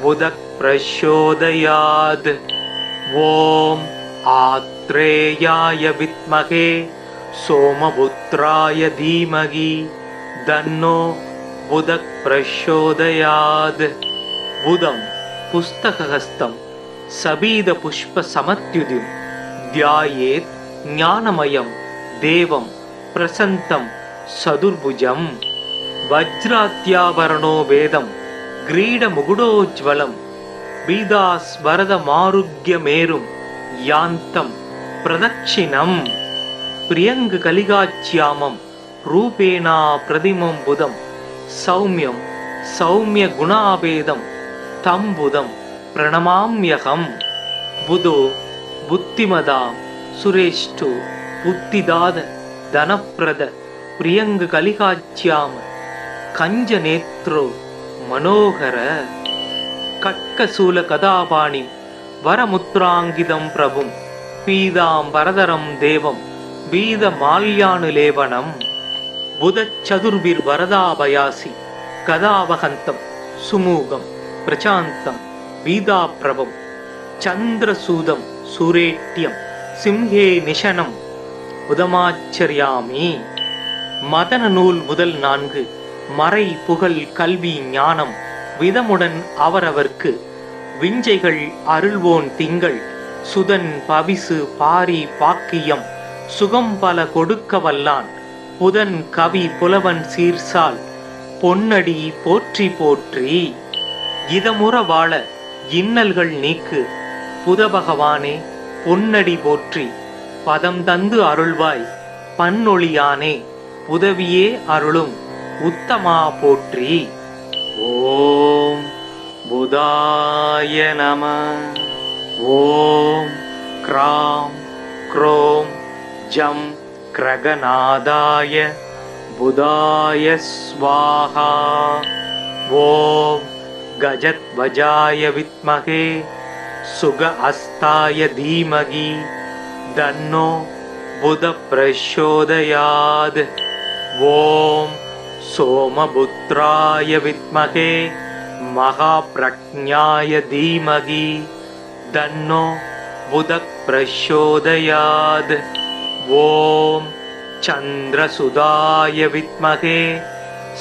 புத பிரச்சோதயாத். ஓம் ஆத்ரேயாய வித்மகே சோமபுத்ராய தீமகி தன்னோ புத பிரச்சோதயாத். புதம் புஸ்தகஹஸ்தம் சபீத புஷ்ப சமத்யுதிம் த்யாயேத் ஞானமயம் தேவம் பிரசந்தம் சதுர்புஜம். வஜ்ராத்யாபரணோ வேதம் கிரீட முகுடோஜ்வலம் பீதாஸ்வரத மாருக்யமேரும் யாந்தம் பிரதட்சிணம். பிரியங்கு கலிகாச்யாமம் ரூபேணா பிரதிமம் புதம் சௌமியம் சௌமிய குணாபேதம் தம் புதம் பிரணமாம்யகம். புதோ புத்திமதாம் சுரேஷ்டு புத்திதாத தனப்பிரத பிரியங்கு கலிகாச்யாம கஞ்ச நேத்ரோ மனோகர. கட்கசூல கதாபாணி வரமுத்ராங்கிதம் பிரபும் பீதாம்பரதரம் தேவம் வீதமால்யானுலேவனம் புதச்சதுர்பிர் வரதாபயாசி கதாவகந்தம் சுமூகம் பிரசாந்தம் வீதாப்ரபம் சந்திரசூதம் சுரேட்யம் சிம்ஹே நிஷனம் உதமாச்சரியாமி. மதன நூல் முதல் 4. மறை புகழ் கல்வி ஞானம் விதமுடன் அவரவர்க்கு விஞ்சைகள் அருள்வோன் திங்கள் சுதன் பவிசு பாரி பாக்கியம் சுகம் பல கொடுக்க வல்லான் புதன் கவி புலவன் சீர்சால் பொன்னடி போற்றி போற்றி. இதமுற வாழ இன்னல்கள் நீக்கு புதபகவானே பொன்னடி போற்றி பதம் தந்து அருள்வாய் பன்னொழியானே உதவியே அருளும் உத்தமா போற்றி. ஓம் புதாய நம. ஓம் க்ராம் க்ரோம் ஜம் கிரகநாதாய புதாய ஸ்வாஹா. ஓம் கஜத்வஜாய வித்மகே சுக அஸ்தாய தீமகி தன்னோ புத பிரச்சோதயாத். ஓம் சோமபுத்ராய வித்மகே மகாப்ரக்ஞாய தீமகி தன்னோ புத பிரச்சோதயாத். ஓம் சந்திரசுதாய வித்மகே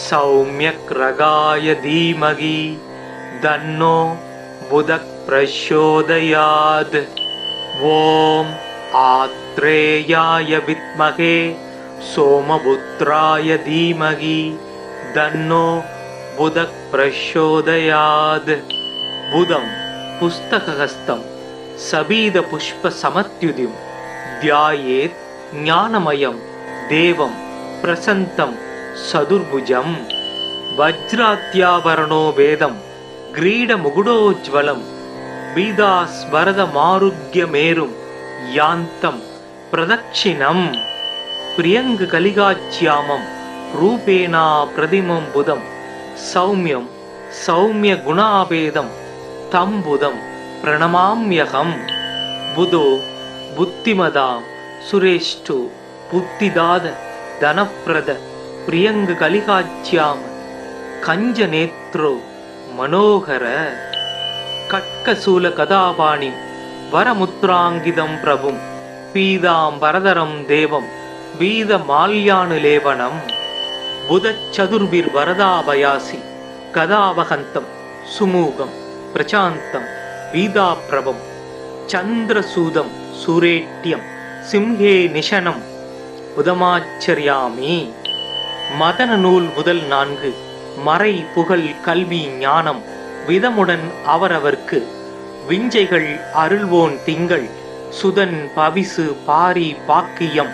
சௌமியக்ரகாய தீமகி தன்னோ புத பிரச்சோதயாத். ஓம் ஆத்ரேயாய வித்மகே சோமபுத்ராய தீமகி தன்னோ புத பிரச்சோதயாத். புதம் புஸ்தகஹஸ்தம் சபீத புஷ்ப சமத்யுதிம் தியாயேத் ஞானமயம் தேவம் பிரசந்தம் சதுர்புஜம். வஜ்ராத்யாபரணோ வேதம் கிரீட முகுடோஜ்வலம் பீதாஸ்வரத மாருக்யமேரும் யாந்தம் பிரதட்சிணம். பிரியங்கு கலிகாச்யாமம் ரூபேணா பிரதிமம் புதம் சௌமியம் சௌமிய குணாபேதம் தம் புதம் பிரணமாம்யகம். புதோ புத்திமதாம் சுரேஷ்டு புத்திதாத தனப்பிரத பிரியங்கு கலிகாச்யாம கஞ்ச நேத்ரோ மனோகர. கட்கசூல கதாபாணி வரமுத்ராங்கிதம் பிரபும் பீதாம்பரதரம் தேவம் வீதமால்யானுலேவனம் புதச்சதுர்பிர் வரதாபயாசி கதாவகந்தம் சுமூகம் பிரசாந்தம் வீதாப்ரபம் சந்திரசூதம் சுரேட்யம் சிம்ஹே நிஷனம் உதமாச்சரியாமி. மதன நூல் முதல் 4. மறை புகழ் கல்வி ஞானம் விதமுடன் அவரவர்க்கு விஞ்சைகள் அருள்வோன் திங்கள் சுதன் பவிசு பாரி பாக்கியம்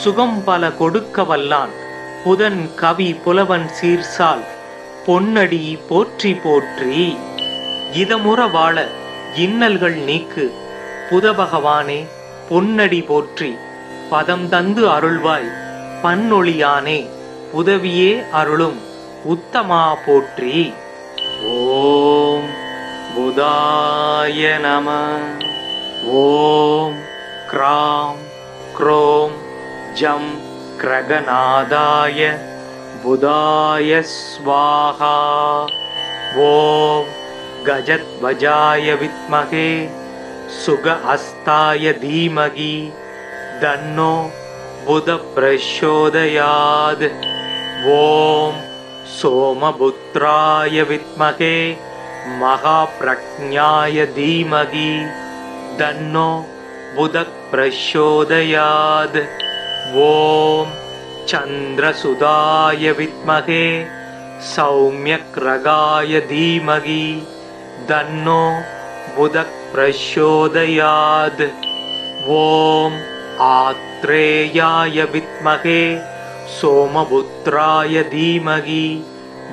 சுகம் பல கொடுக்க வல்லான் புதன் கவி புலவன் சீர்சால் பொன்னடி போற்றி போற்றி. இதமுற வாழ இன்னல்கள் நீக்கு புதபகவானே பொன்னடி போற்றி பதம் தந்து அருள்வாய் பன்னொழியானே உதவியே அருளும் உத்தமா போற்றி. ஓம் புதாய நம. ஓம் க்ராம் க்ரோம் ஜம் கிரகநாதாய புதாய ஸ்வாஹா. ஓம் கஜத்வஜாய வித்மகே சுக அஸ்தாய தீமகி தன்னோ புத பிரச்சோதயாத். ஓம் சோமபுத்ராய வித்மகே மகாப்ரக்ஞாய தீமகி தன்னோ புத பிரச்சோதயாத். ஓம் சந்திரசுதாய வித்மகே சௌமியக்ரகாய தீமகி தன்னோ புத பிரச்சோதயாத். ஓம் ஆத்ரேயாய வித்மகே சோமபுத்ராய தீமகி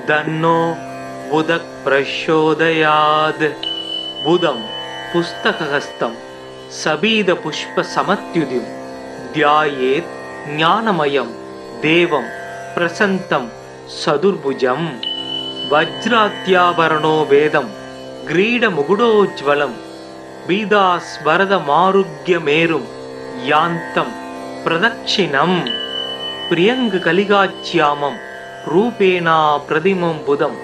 தன்னோ புத பிரச்சோதயாத். புதம் புஸ்தகஹஸ்தம் சபீத புஷ்ப சமத்யுதிம் தியாயேத் ஞானமயம் தேவம் பிரசந்தம் சதுர்புஜம். வஜ்ராத்யாபரணோ வேதம் கிரீட முகுடோஜ்வலம் பீதாஸ்வரதமாருக்யமேரும் யாந்தம் பிரதக்ஷிணம் பிரியங்கு கலிகாச்யாமம் ரூபேணா பிரதிமம் புதம்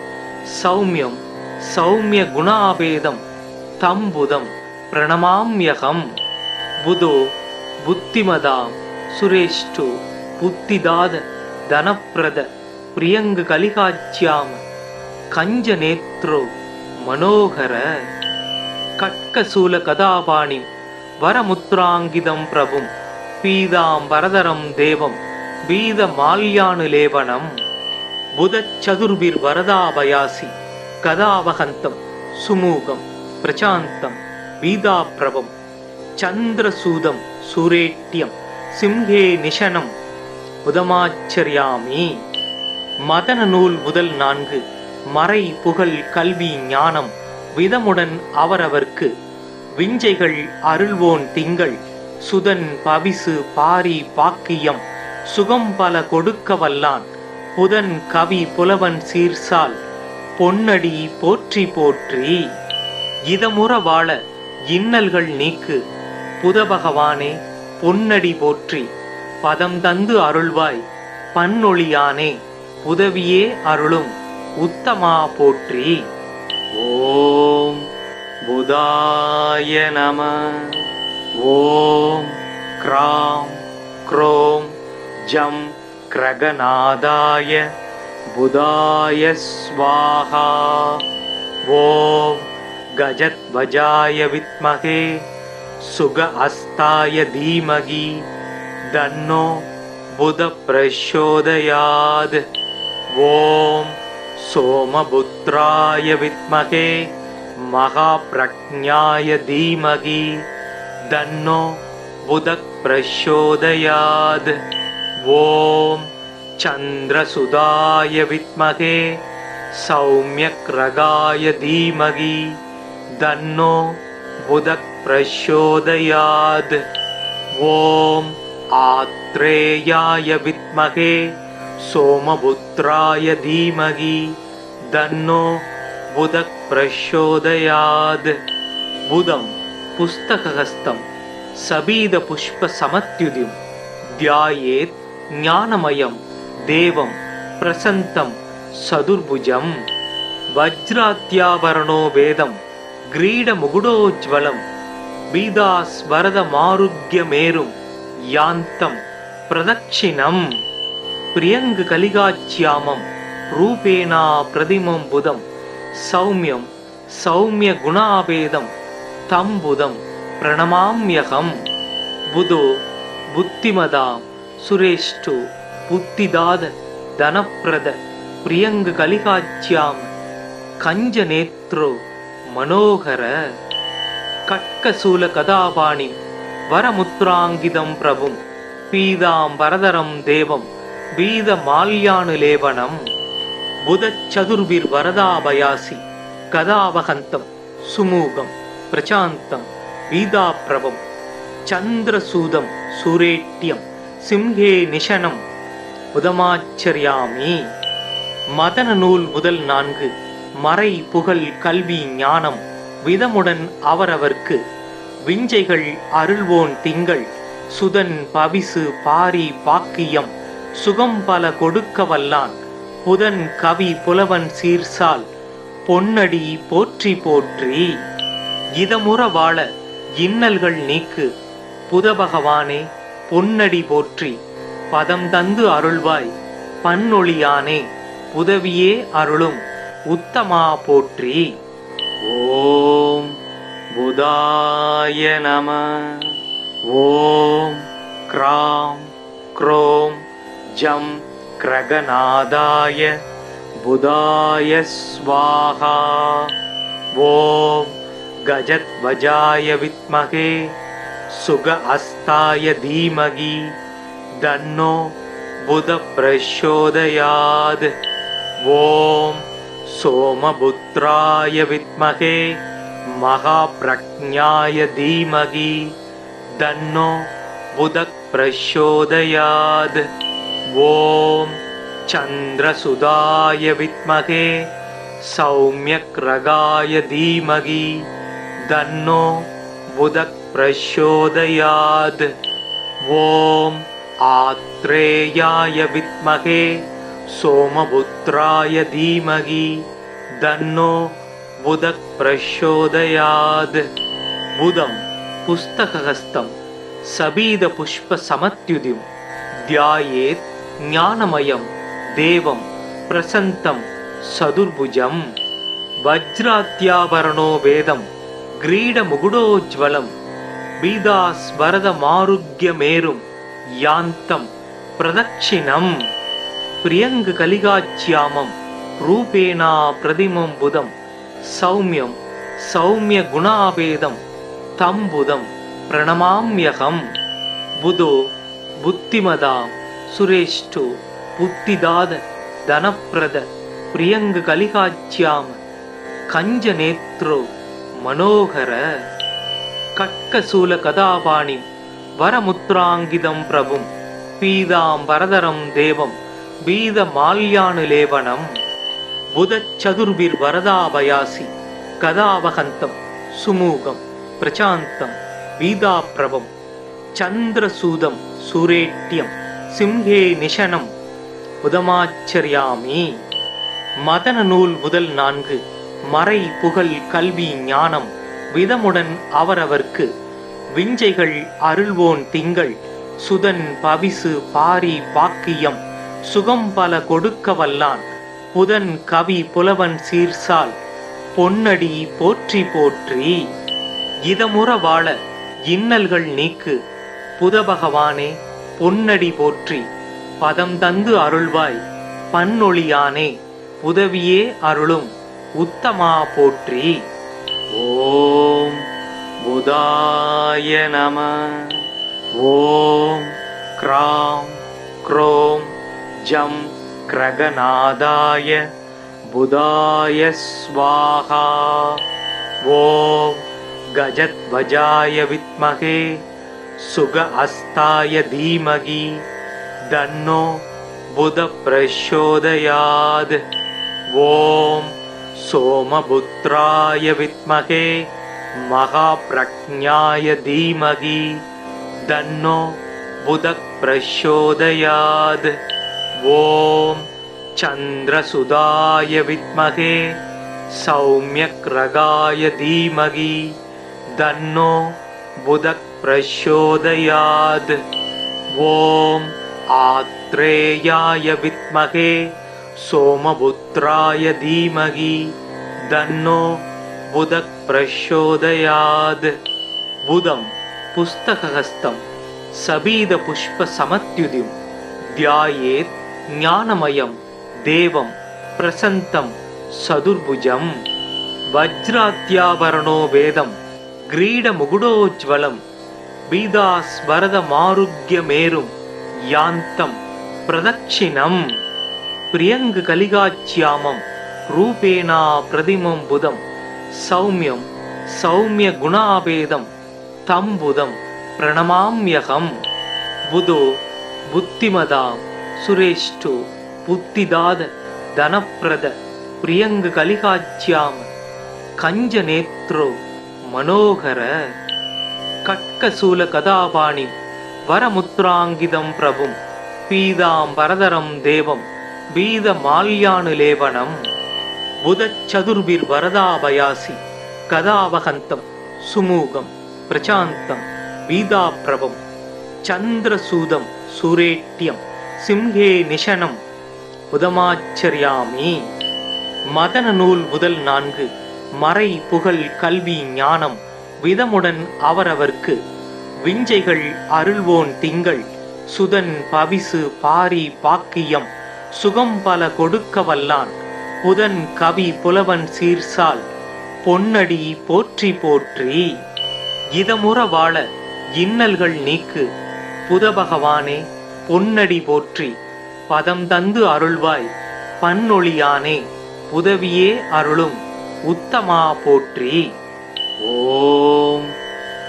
சௌமியம் சௌமிய குணாபேதம் தம் புதம் பிரணமாம்யகம். புதோ புத்திமதாம் சுரேஷ்டு புத்திதாத தனப்பிரத பிரியங்கு கலிகாச்யாம கஞ்ச நேத்ரோ மனோகர. கட்கசூல கதாபாணி வரமுத்ராங்கிதம் பிரபும் பீதாம் வரதரம் தேவம் பீத மால்யானுலேவனம். புதச்சதுர்பிர் வரதாபயாசி கதாவகந்தம் சுமூகம் பிரசாந்தம் பீதாப்ரபம் சந்திரசூதம் சூரேட்யம் சிம்ஹே நிஷனம் புதமாச்சரியாமி. மதன நூல் முதல் 4 மறை புகழ் கல்வி ஞானம் விதமுடன் அவரவர்க்கு விஞ்சைகள் அருள்வோன் திங்கள் சுதன் பவிசு பாரி பாக்கியம் சுகம் பல கொடுக்க வல்லான் புதன் கவி புலவன் சீர்சால் பொன்னடி போற்றி போற்றி. இதமுற வாழ இன்னல்கள் நீக்கு புதபகவானே பொன்னடி போற்றி பதம் தந்து அருள்வாய் பன்னொழியானே உதவியே அருளும் உத்தமா போற்றி. ஓம் புதாய நம. ஓம் க்ராம் க்ரோம் ஜம் கிரகநாதாய புதாய ஸ்வாஹா. ஓம் கஜத்வஜாய வித்மகே சுக அஸ்தாய தீமகி தன்னோ புத பிரச்சோதயாத். ஓம் சோமபுத்ராய வித்மகே மகாப்ரக்ஞாய தீமகி தன்னோ புத பிரச்சோதயாத். ஓம் சந்திரசுதாய வித்மகே சௌமியக்ரகாய தீமகி தன்னோ புத பிரச்சோதயாத். ஓம் ஆத்ரேயாய வித்மகே சோமபுத்ராய தீமகி தன்னோ புத பிரச்சோதயாத். புதம் புஸ்தகஹஸ்தம் சபீத புஷ்ப சமத்யுதிம் தியாயேத் ஞானமயம் தேவம் பிரசந்தம் சதுர்புஜம். வஜ்ராத்யாபரணோ வேதம் கிரீட முகுடோஜ்வலம் பீதாஸ்வரதமாருக்யமேரும் யாந்தம் பிரதக்ஷிணம் பிரியங்கு கலிகாச்யாமம் ரூபேணா பிரதிமம் புதம் சௌமியம் சௌமிய குணாபேதம் தம் புதம் பிரணமாம்யகம். புதோ புத்திமதாம் சுரேஷ்டு புத்திதாத தனப்பிரத பிரியங்கு கலிகாச்யாம கஞ்ச நேத்ரோ மனோகர. கட்கசூல கதாபாணி வரமுத்ராங்கிதம் பிரபும் பீதாம் வரதரம் தேவம் பீத மால்யானுலேவனம். புதச்சதுர்பிர் வரதாபயாசி கதாவகந்தம் சுமூகம் பிரசாந்தம் பீதாப்ரபம் சந்திரசூதம் சூரேட்யம் சிம்ஹே நிஷனம் புதமாச்சரியாமி. மதன நூல் முதல் 4 மறை புகழ் கல்வி ஞானம் விதமுடன் அவரவர்க்கு விஞ்சைகள் அருள்வோன் திங்கள் சுதன் பவிசு பாரி பாக்கியம் சுகம் பல கொடுக்க வல்லான் புதன் கவி புலவன் சீர்சால் பொன்னடி போற்றி போற்றி. இதமுற வாழ இன்னல்கள் நீக்கு புதபகவானே பொன்னடி போற்றி பதம் தந்து அருள்வாய் பன்னொழியானே உதவியே அருளும் உத்தமா போற்றி. ஓம் புதாய நம. ஓம் க்ராம் க்ரோம் ஜம் கிரகநாதாய புதாய ஸ்வாஹா. ஓம் கஜத்வஜாய வித்மகே சுக அஸ்தாய தீமகி தன்னோ புத பிரச்சோதயாத். ஓம் சோமபுத்ராய வித்மகே மகாப்ரக்ஞாய தீமகி தன்னோ புத பிரச்சோதயாத். ஓம் சந்திரசுதாய வித்மகே சௌமியக்ரகாய தீமகி தன்னோ बुधः प्रचोदयात्। ॐ आत्रेयाय विद्महे सोमपुत्राय धीमहि तन्नो बुधः प्रचोदयात्। बुधं पुस्तकहस्तं सबीदपुष्पसमत्युदिं ध्यायेत् ज्ञानमयं देवं प्रसन्तं सदुर्भुजं। वज्राद्याभरणो वेदं ग्रीडमुकुटोज्ज्वलं बीदास्वरदमारुग्यमेरुं यान्तं प्रदक्षिणम्। प्रियङ्गकलिकाच्यामं रूपेणा प्रतिमं बुधं सौम्यं सौम्यगुणाभेदं तं बुधं प्रणमाम्यहं। बुधो बुद्धिमदां सुरेष्ठो बुद्धिदाद धनप्रद प्रियङ्गकलिकाच्याम कञ्जनेत्रो मनोहर। कट्कशूलकदापाणिं वरमुद्राङ्गितं प्रभुं पीताम्बरधरं देवं बीदमाल्यानुलेपनं। बुधचतुर्भिर्वरदाभयासि कदावहन्तं सुमुखं प्रशान्तं बीदाप्रभं चन्द्रसूदं सुरेट्यं सिंहे निशनं புதமாச்சரியாமி. மதன நூல் முதல் 4. மறை புகழ் கல்வி ஞானம் விதமுடன் அவரவர்க்கு விஞ்சைகள் அருள்வோன் திங்கள் சுதன் பவிசு பாரி பாக்கியம் சுகம் பல கொடுக்க வல்லான் புதன் கவி புலவன் சீர்சால் பொன்னடி போற்றி போற்றி. இதமுற வாழ இன்னல்கள் நீக்கு புதபகவானே பொன்னடி போற்றி பதம் தந்து அருள்வாய் பன்னொழியானே புதவியே அருளும் உத்தமா போற்றி. ஓம் புதாய நம. ஓம் க்ராம் க்ரோம் ஜம் கிரகநாதாய புதாய ஸ்வாஹா. ஓம் கஜத்வஜாய வித்மகே சுக அஸ்தாய தீமகி தன்னோ புத பிரச்சோதயாத். ஓம் சோமபுத்ராய வித்மகே மகாப்ரக்ஞாய தீமகி தன்னோ புத பிரச்சோதயாத். ஓம் சந்திரசுதாய வித்மகே சௌமியக்ரகாய தீமகி தன்னோ புத பிரச்சோதயாத். ஓம் आत्रेयाय विद्महे सोमपुत्राय धीमहि तन्नो बुधः प्रचोदयात्. बुधं पुस्तकहस्तं सबीदपुष्पसमत्युदिं ध्यायेत् ज्ञानमयं देवं प्रसन्तं सदुर्भुजं. वज्राद्याभरणो वेदं ग्रीडमुकुटोज्ज्वलं बीदास्वरदमारुग्यमेरुं यान्तं प्रदक्षिणम्. प्रियङ्गकलिकाच्यामं रूपेणा प्रतिमं बुधं सौम्यं सौम्यगुणाभेदं तं बुधं प्रणमाम्यहं. बुधो बुद्धिमदां सुरेष्ठो बुद्धिदाद धनप्रद प्रियङ्गकलिकाच्याम कञ्जनेत्रो मनोहर. कट्कशूलकदापाणिं वरमुद्राङ्गितं प्रभुं पीताम्बरधरं देवं बीदमाल्यानुलेपनं. बुधचतुर्भिर्वरदाभयासि कदावहन्तं सुमुखं प्रशान्तं बीदाप्रभं चन्द्रसूदं सुरेट्यं सिंहे निशनं புதமாச்சரியாமி. மதன நூல் முதல் 4. மறை புகழ் கல்வி ஞானம் விதமுடன் அவரவர்க்கு விஞ்சைகள் அருள்வோன் திங்கள் சுதன் பவிசு பாரி பாக்கியம் சுகம் பல கொடுக்க வல்லான் புதன் கவி புலவன் சீர்சால் பொன்னடி போற்றி போற்றி. இதமுற வாழ இன்னல்கள் நீக்கு புதபகவானே பொன்னடி போற்றி பதம் தந்து அருள்வாய் பன்னொழியானே புதவியே அருளும் உத்தமா போற்றி. ஓம்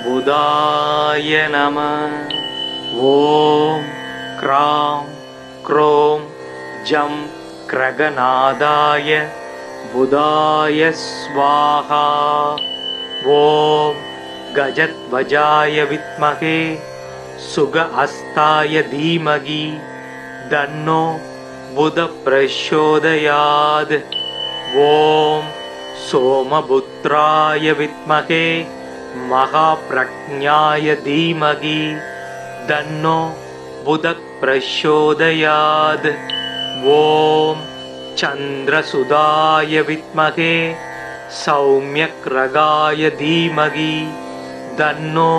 புதாய நம. ஓம் க்ராம் க்ரோம் ஜம் கிரகநாதாய புதாய ஸ்வாஹா. ஓம் கஜத்வஜாய வித்மகே சுக அஸ்தாய தீமகி தன்னோ புத பிரச்சோதயாத். ஓம் சோமபுத்ராய வித்மகே மகாப்ரக்ஞாய தீமகி தன்னோ புத பிரச்சோதயாத். ஓம் சந்திரசுதாய வித்மகே சௌமியக்ரகாய தீமகி தன்னோ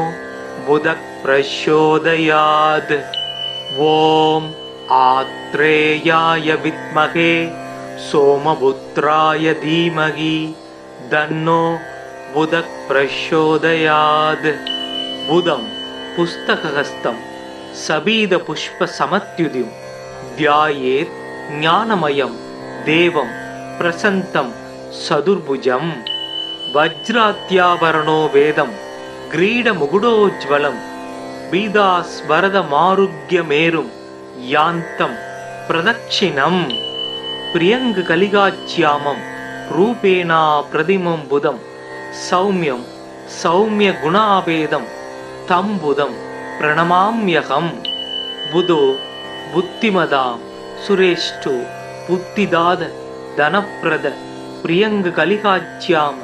புத பிரச்சோதயாத். ஓம் ஆத்ரேயாய வித்மகே சோமபுத்ராய தீமகி தன்னோ புத பிரச்சோதயாத். புதம் புஸ்தகஹஸ்தம் சபீத புஷ்ப சமத்யுதிம் த்யாயேத் ஞானமயம் தேவம் பிரசந்தம் சதுர்புஜம். வஜ்ராத்யாபரணோ வேதம் கிரீடமுகுடோஜ்வலம் பீதாஸ்வரதமாருக்யமேரும் யாந்தம் பிரதட்சிணம். பிரியங்கு கலிகாச்யாமம் ரூபேணா பிரதிமம் புதம் சௌமியம் சௌமிய குணாபேதம் தம் புதம் பிரணமாம்யகம். புதோ புத்திமதாம் சுரேஷ்டோ புத்திதாத தனப்பிரத பிரியங்கு கலிகாச்யாம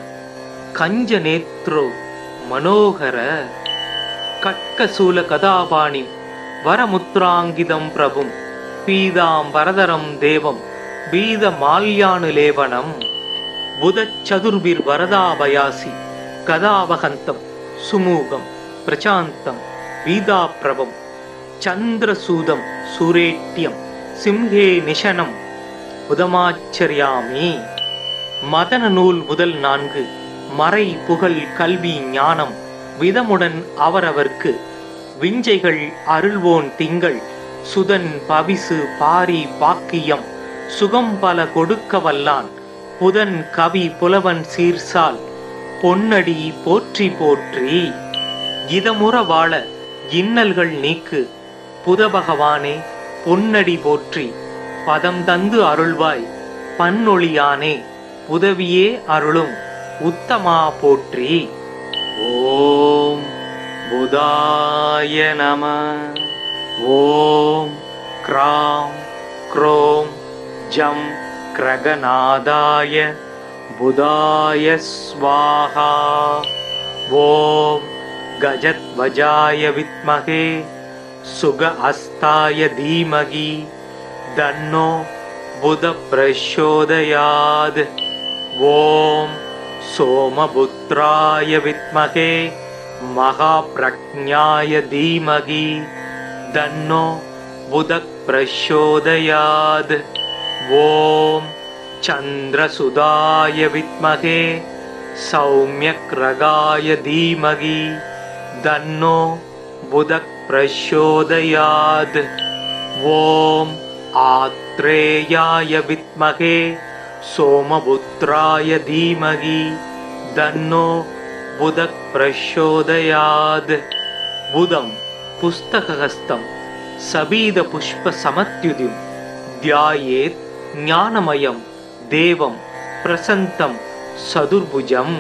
கஞ்சநேத்ரோ மனோகர. கட்கசூல கதாபாணிம் வரமுத்ராங்கிதம் பிரபும் பீதாம் வரதரம் தேவம் பீத மால்யானுலேபனம். புதச்சதுர்பிர் வரதாபயாசி கதாவகந்தம் சுமூகம் பிரசாந்தம் பீதாப்ரபம் சந்திரசூதம் சூரேட்யம் சிம்ஹே நிஷனம் புதமாச்சரியாமி. மதன நூல் முதல் 4 மறை புகழ் கல்வி ஞானம் விதமுடன் அவரவர்க்கு விஞ்சைகள் அருள்வோன் திங்கள் சுதன் பவிசு பாரி பாக்கியம் சுகம் பல கொடுக்க வல்லான் புதன் கவி புலவன் சீர்சால் பொன்னடி போற்றி போற்றி. இதமுற வாழ இன்னல்கள் நீக்கு புதபகவானே பொன்னடி போற்றி பதம் தந்து அருள்வாய் பன்னொழியானே உதவியே அருளும் உத்தமா போற்றி. ஓம் புதாய நம. ஓம் க்ராம் க்ரோம் ஜம் கிரகநாதாய புதாய ஸ்வாஹா. ஓம் கஜத்வஜாய வித்மகே சுக அஸ்தாய தீமகி தன்னோ புத பிரச்சோதயாத். ஓம் சோமபுத்ராய வித்மகே மகாப்ரக்ஞாய தீமகி தன்னோ புத பிரச்சோதயாத். ஓம் சந்திரசுதாய வித்மகே சௌமியக்ரகாய தீமகி தன்னோ புத பிரச்சோதயாத். ஓம் ஆத்ரேயாய வித்மகே சோமபுத்ராய தீமகி தன்னோ புத பிரச்சோதயாத். புதம் புஸ்தகஹஸ்தம் சபீத புஷ்ப சமத்யுதிம் த்யாயேத் ஞானமயம் தேவம் பிரசந்தம் சதுர்புஜம்.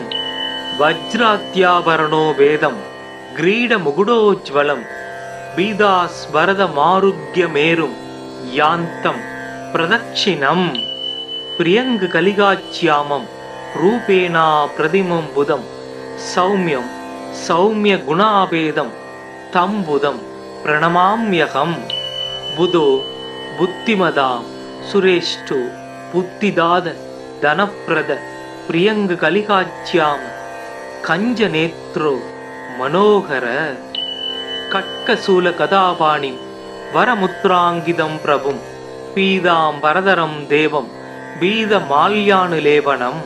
வஜ்ராத்யாபரணோ வேதம் கிரீடமுகுடோஜ்வலம் பீதாஸ்வரதமாருக்யமேரும் யாந்தம் பிரதட்சிணம். பிரியங்கு கலிகாச்யாமம் ரூபேணா பிரதிமம் புதம் சௌமியம் சௌமிய குணாபேதம் தம் புதம் பிரணமாம்யகம். புதோ புத்திமதாம் சுரேஷ்டோ புத்திதாத தனப்பிரத பிரியங்கு கலிகாச்யாம கஞ்சநேத்ரோ மனோகர. கட்கசூல கதாபாணிம் வரமுத்ராங்கிதம் பிரபும் பீதாம் வரதரம் தேவம் பீத மால்யானுலேபனம்.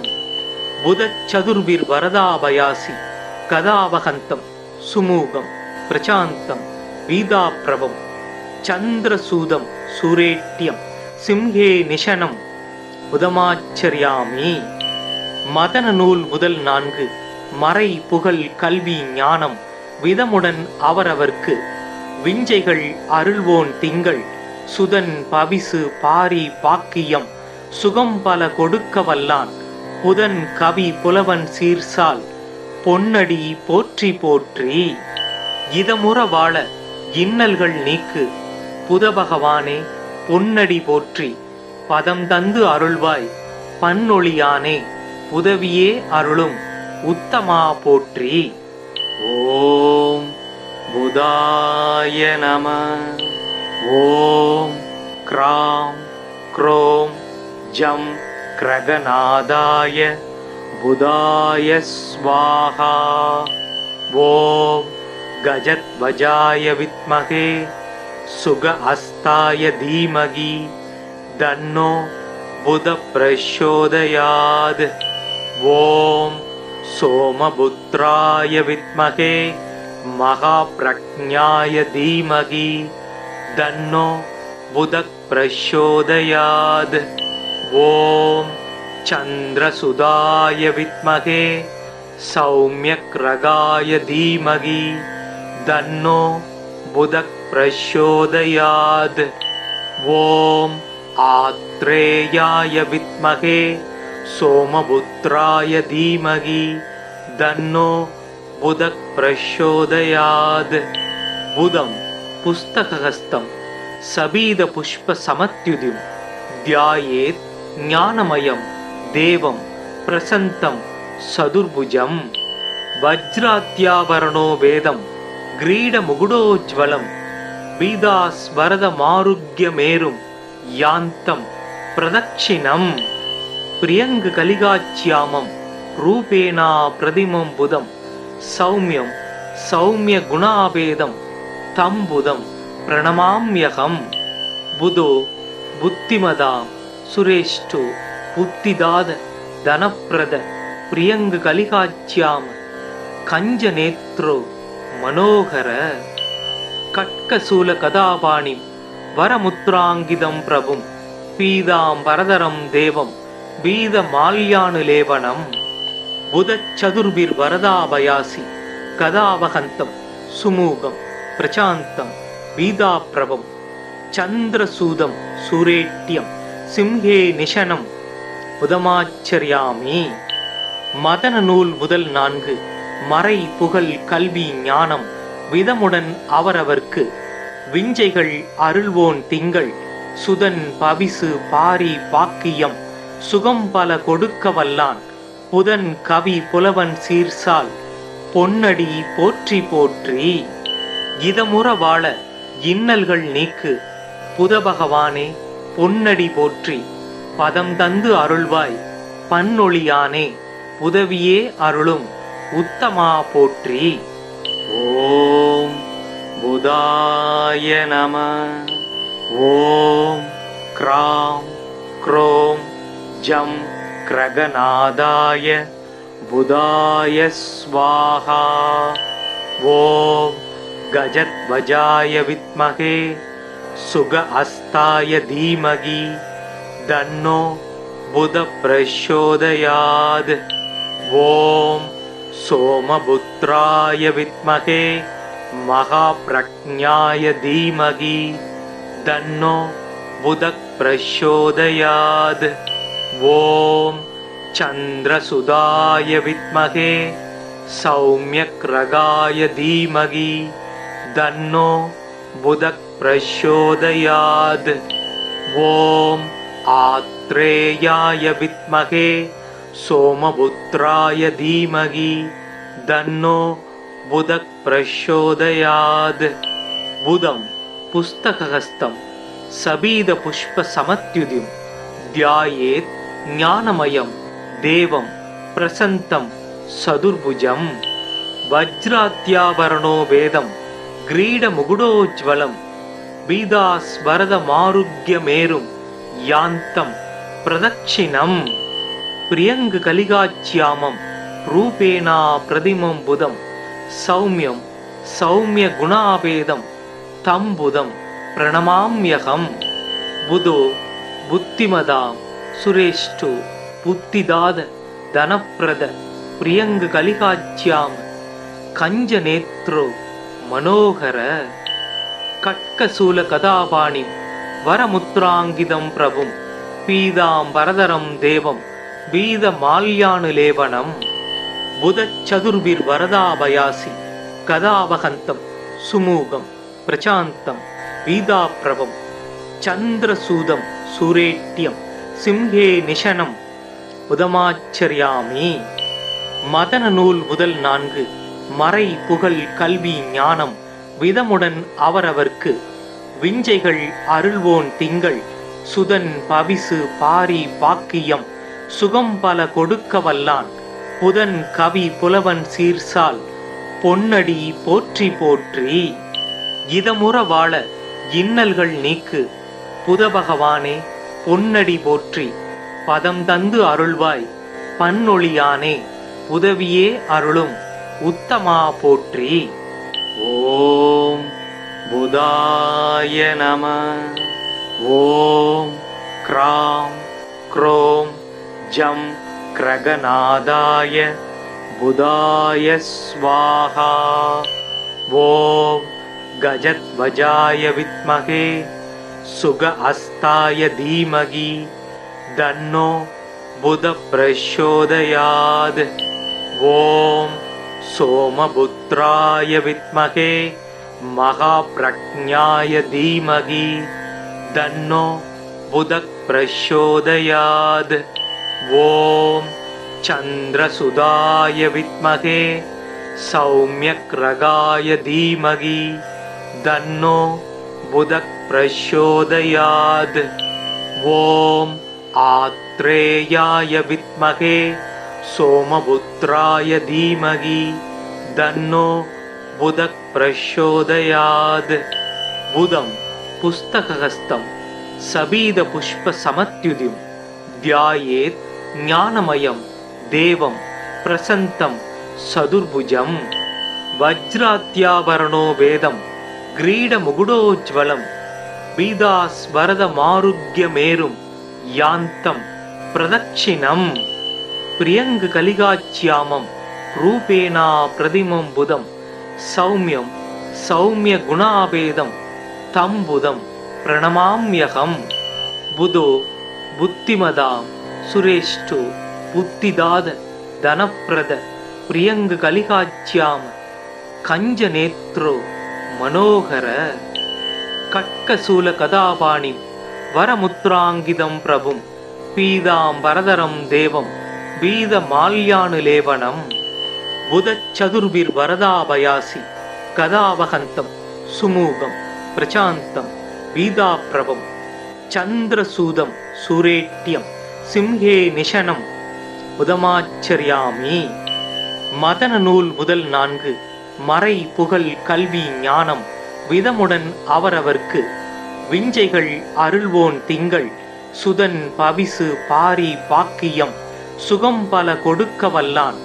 புதச்சதுர்பிர் வரதாபயாசி கதாவகந்தம் சுமூகம் பிரசாந்தம் பீதாப்ரபம் சந்திரசூதம் சூரேட்யம் சிம்ஹே நிஷனம் புதமாச்சரியாமி. மதன நூல் முதல் 4 மறை புகழ் கல்வி ஞானம் விதமுடன் அவரவர்க்கு விஞ்சைகள் அருள்வோன் திங்கள் சுதன் பவிசு பாரி பாக்கியம் சுகம் பல கொடுக்க வல்லான் புதன் கவி புலவன் சீர்சால் பொன்னடி போற்றி போற்றி. இதமுற வாழ இன்னல்கள் நீக்கு புதபகவானே பொன்னடி போற்றி. பதம் தந்து அருள்வாய் பன்னொழியானே உதவியே அருளும் உத்தமா போற்றி. ஓம் புதாய நம. ஓம் க்ராம் க்ரோம் ஜம் கிரகநாதாய புதாய ஸ்வாஹா. ஓம் கஜத்வஜாய வித்மகே சுக அஸ்தாய தீமகி தன்னோ புத பிரச்சோதயாத். ஓம் சோமபுத்ராய வித்மகே மகாப்ரக்ஞாய தீமகி தன்னோ புத பிரச்சோதயாத். ஓம் சந்திரசுதாய வித்மகே சௌமியக்ரகாய தீமகி தன்னோ புத பிரச்சோதயாத். ஓம் ஆத்ரேயாய வித்மகே சோமபுத்ராய தீமகி தன்னோ புத பிரச்சோதயாத். புதம் புஸ்தகஹஸ்தம் சபீத புஷ்ப சமத்யுதிம் த்யாயேத் ஞானமயம் தேவம் பிரசந்தம் சதுர்புஜம். வஜ்ராத்யாபரணோ வேதம் கிரீட முகுடோஜ்வலம் பீதாஸ்வரத மாருக்யமேரும் யாந்தம் பிரதட்சிணம். பிரியங்கு கலிகாச்யாமம் ரூபேணா பிரதிமம் புதம் சௌமியம் சௌமிய குணாபேதம் தம் புதம் பிரணமாம்யகம். புதோ புத்திமதாம் சுரேஷ்டோ புத்திதாத தனப்பிரத பிரியங்கு கலிகாச்யாம கஞ்ச நேத்ரோ மனோகர. கட்கசூல கதாபாணிம் வரமுத்ராங்கிதம் பிரபும் பீதாம் பரதரம் தேவம் பீத மால்யானுலேவனம். புதச்சதுர்பிர் வரதாபயாசி கதாவகந்தம் சுமூகம் பிரசாந்தம் பீதாப்ரபம் சந்திரசூதம் சூரேட்யம் சிம்ஹே நிஷனம் புதமாச்சரியாமி. மதன நூல் முதல் 4 மறை புகழ் கல்வி ஞானம் விதமுடன் அவரவர்க்கு விஞ்சைகள் அருள்வோன் திங்கள் சுதன் பவிசு பாரி பாக்கியம் சுகம் பல கொடுக்க வல்லான் புதன் கவி புலவன் சீர்சால் பொன்னடி போற்றி போற்றி. இதமுற வாழ இன்னல்கள் நீக்கு புதபகவானே பொன்னடி போற்றி. பதம் தந்து அருள்வாய் பன்னொழியானே உதவியே அருளும் உத்தமா போற்றி. ஓம் புதாய நம. ஓம் க்ராம் க்ரோம் ஜம் கிரகநாதாய புதாய ஸ்வாஹா. ஓம் கஜத்வஜாய வித்மகே சுக அஸ்தாய தீமகி தன்னோ புத பிரச்சோதயாத். ஓம் சோமபுத்ராய வித்மகே மகாப்ரக்ஞாய தீமகி தன்னோ புத பிரச்சோதயாத். ஓம் சந்திரசுதாய வித்மகே சௌமியக்ரகாய தீமகி தன்னோ புத பிரச்சோதயாத். ஓம் ஆத்ரேயாய வித்மகே சோமபுத்ராய தீமகி தன்னோ புத பிரச்சோதயாத். புதம் புஸ்தகஹஸ்தம் சபீத புஷ்ப சமத்யுதிம் த்யாயேத் ஞானமயம் தேவம் பிரசந்தம் சதுர்புஜம். வஜ்ராத்யாபரணோ வேதம் கிரீட முகுடோஜ்வலம் பீதாஸ்வரத மாருக்யமேரும் யாந்தம் பிரதட்சிணம். பிரியங்கு கலிகாச்யாமம் ரூபேணா பிரதிமம் புதம் சௌமியம் சௌமிய குணாபேதம் தம் புதம் பிரணமாம்யகம். புதோ புத்திமதாம் சுரேஷ்டோ புத்திதாத தனப்பிரத பிரியங்கு கலிகாச்யாம கஞ்ச நேத்ரோ மனோகர. கட்கசூல கதாபாணிம் வரமுத்ராங்கிதம் பிரபும் பீதாம் பரதரம் தேவம் பீத மால்யானுலேவனம். बुधचतुर्भिर्वरदाभयासि गदावहन्तं सुमूगं प्रशान्तं वीदाप्रभं चन्द्रसूदं सुरेट्यं सिंहे निशनं உதமாச்சரியாமி. மதன நூல் முதல் 4. மறை புகழ் கல்வி ஞானம் விதமுடன் அவரவர்க்கு விஞ்சைகள் அருள்வோன் திங்கள் சுதன் பவிசு பாரி பாக்கியம் சுகம் பல கொடுக்க வல்லான் புதன் கவி புலவன் சீர்சால் பொன்னடி போற்றி போற்றி. இதமுற வாழ இன்னல்கள் நீக்கு புதபகவானே பொன்னடி போற்றி பதம் தந்து அருள்வாய் பன்னொழியானே உதவியே அருளும் உத்தமா போற்றி. ஓம் புதாய நம. ஓம் க்ராம் க்ரோம் ஜம் கிரகநாதாய புதாய ஸ்வாஹா. ஓம் கஜத்வஜாய வித்மகே சுக அஸ்தாய தீமகி தன்னோ புத பிரச்சோதயாத். ஓம் சோமபுத்ராய வித்மகே மகாப்ரக்ஞாய தீமகி தன்னோ புத பிரச்சோதயாத். ஓம் சந்திரசுதாய வித்மகே சௌமியக்ரகாய தீமகி தன்னோ புத பிரச்சோதயாத். ஓம் ஆத்ரேயாய வித்மகே சோமபுத்ராய தீமகி தன்னோ புத பிரச்சோதயாத். புதம் புஸ்தகஹஸ்தம் சபீத புஷ்ப சமத்யுதிம் தியாயேத் ஞானமயம் தேவம் பிரசந்தம் சதுர்புஜம். வஜ்ராத்யாபரணோ வேதம் கிரீட முகுடோஜ்வலம் பீதாஸ்வரத மாருக்யமேரும் யாந்தம் பிரதட்சிணம். பிரியங்கு கலிகாச்சியாமம் ரூபேணா பிரதிமம் புதம் சௌமியம் சௌமிய குணாபேதம் தம் புதம் பிரணமாம்யகம். புதோ புத்திமதாம் சுரேஷ்டோ புத்திதாத தனப்பிரத பிரியங்கு கலிகாச்சியாம கஞ்ச நேத்ரோ மனோகர. கட்கசூல கதாபாணி வரமுத்ராங்கிதம் பிரபும் பீதாம்பரதரம் தேவம் பீத மால்யானுலேவனம். புதச்சதுர்பிர் வரதாபயாசி கதாவகந்தம் சுமூகம் பிரசாந்தம் வீதாப்ரபம் சந்திரசூதம் சுரேட்யம் சிம்ஹே நிஷனம் உதமாச்சரியாமி. மதன நூல் முதல் 4. மறை புகழ் கல்வி ஞானம் விதமுடன் அவரவர்க்கு விஞ்சைகள் அருள்வோன் திங்கள் சுதன் பவிசு பாரி பாக்கியம் சுகம் பல கொடுக்க வல்லான்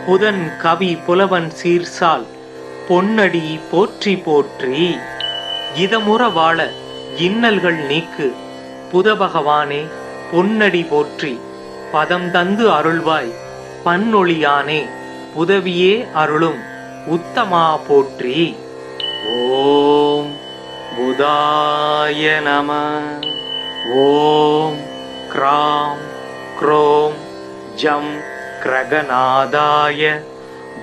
புதன் கவி புலவன் சீர்சால் பொன்னடி போற்றி போற்றி. இதமுற வாழ இன்னல்கள் நீக்கு புதபகவானே பொன்னடி போற்றி பதம் தந்து அருள்வாய் பன்னொழியானே உதவியே அருளும் உத்தமா போற்றி. ஓம் புதாய நம. ஓம் க்ராம் க்ரோம் ஜம் கிரகநாதாய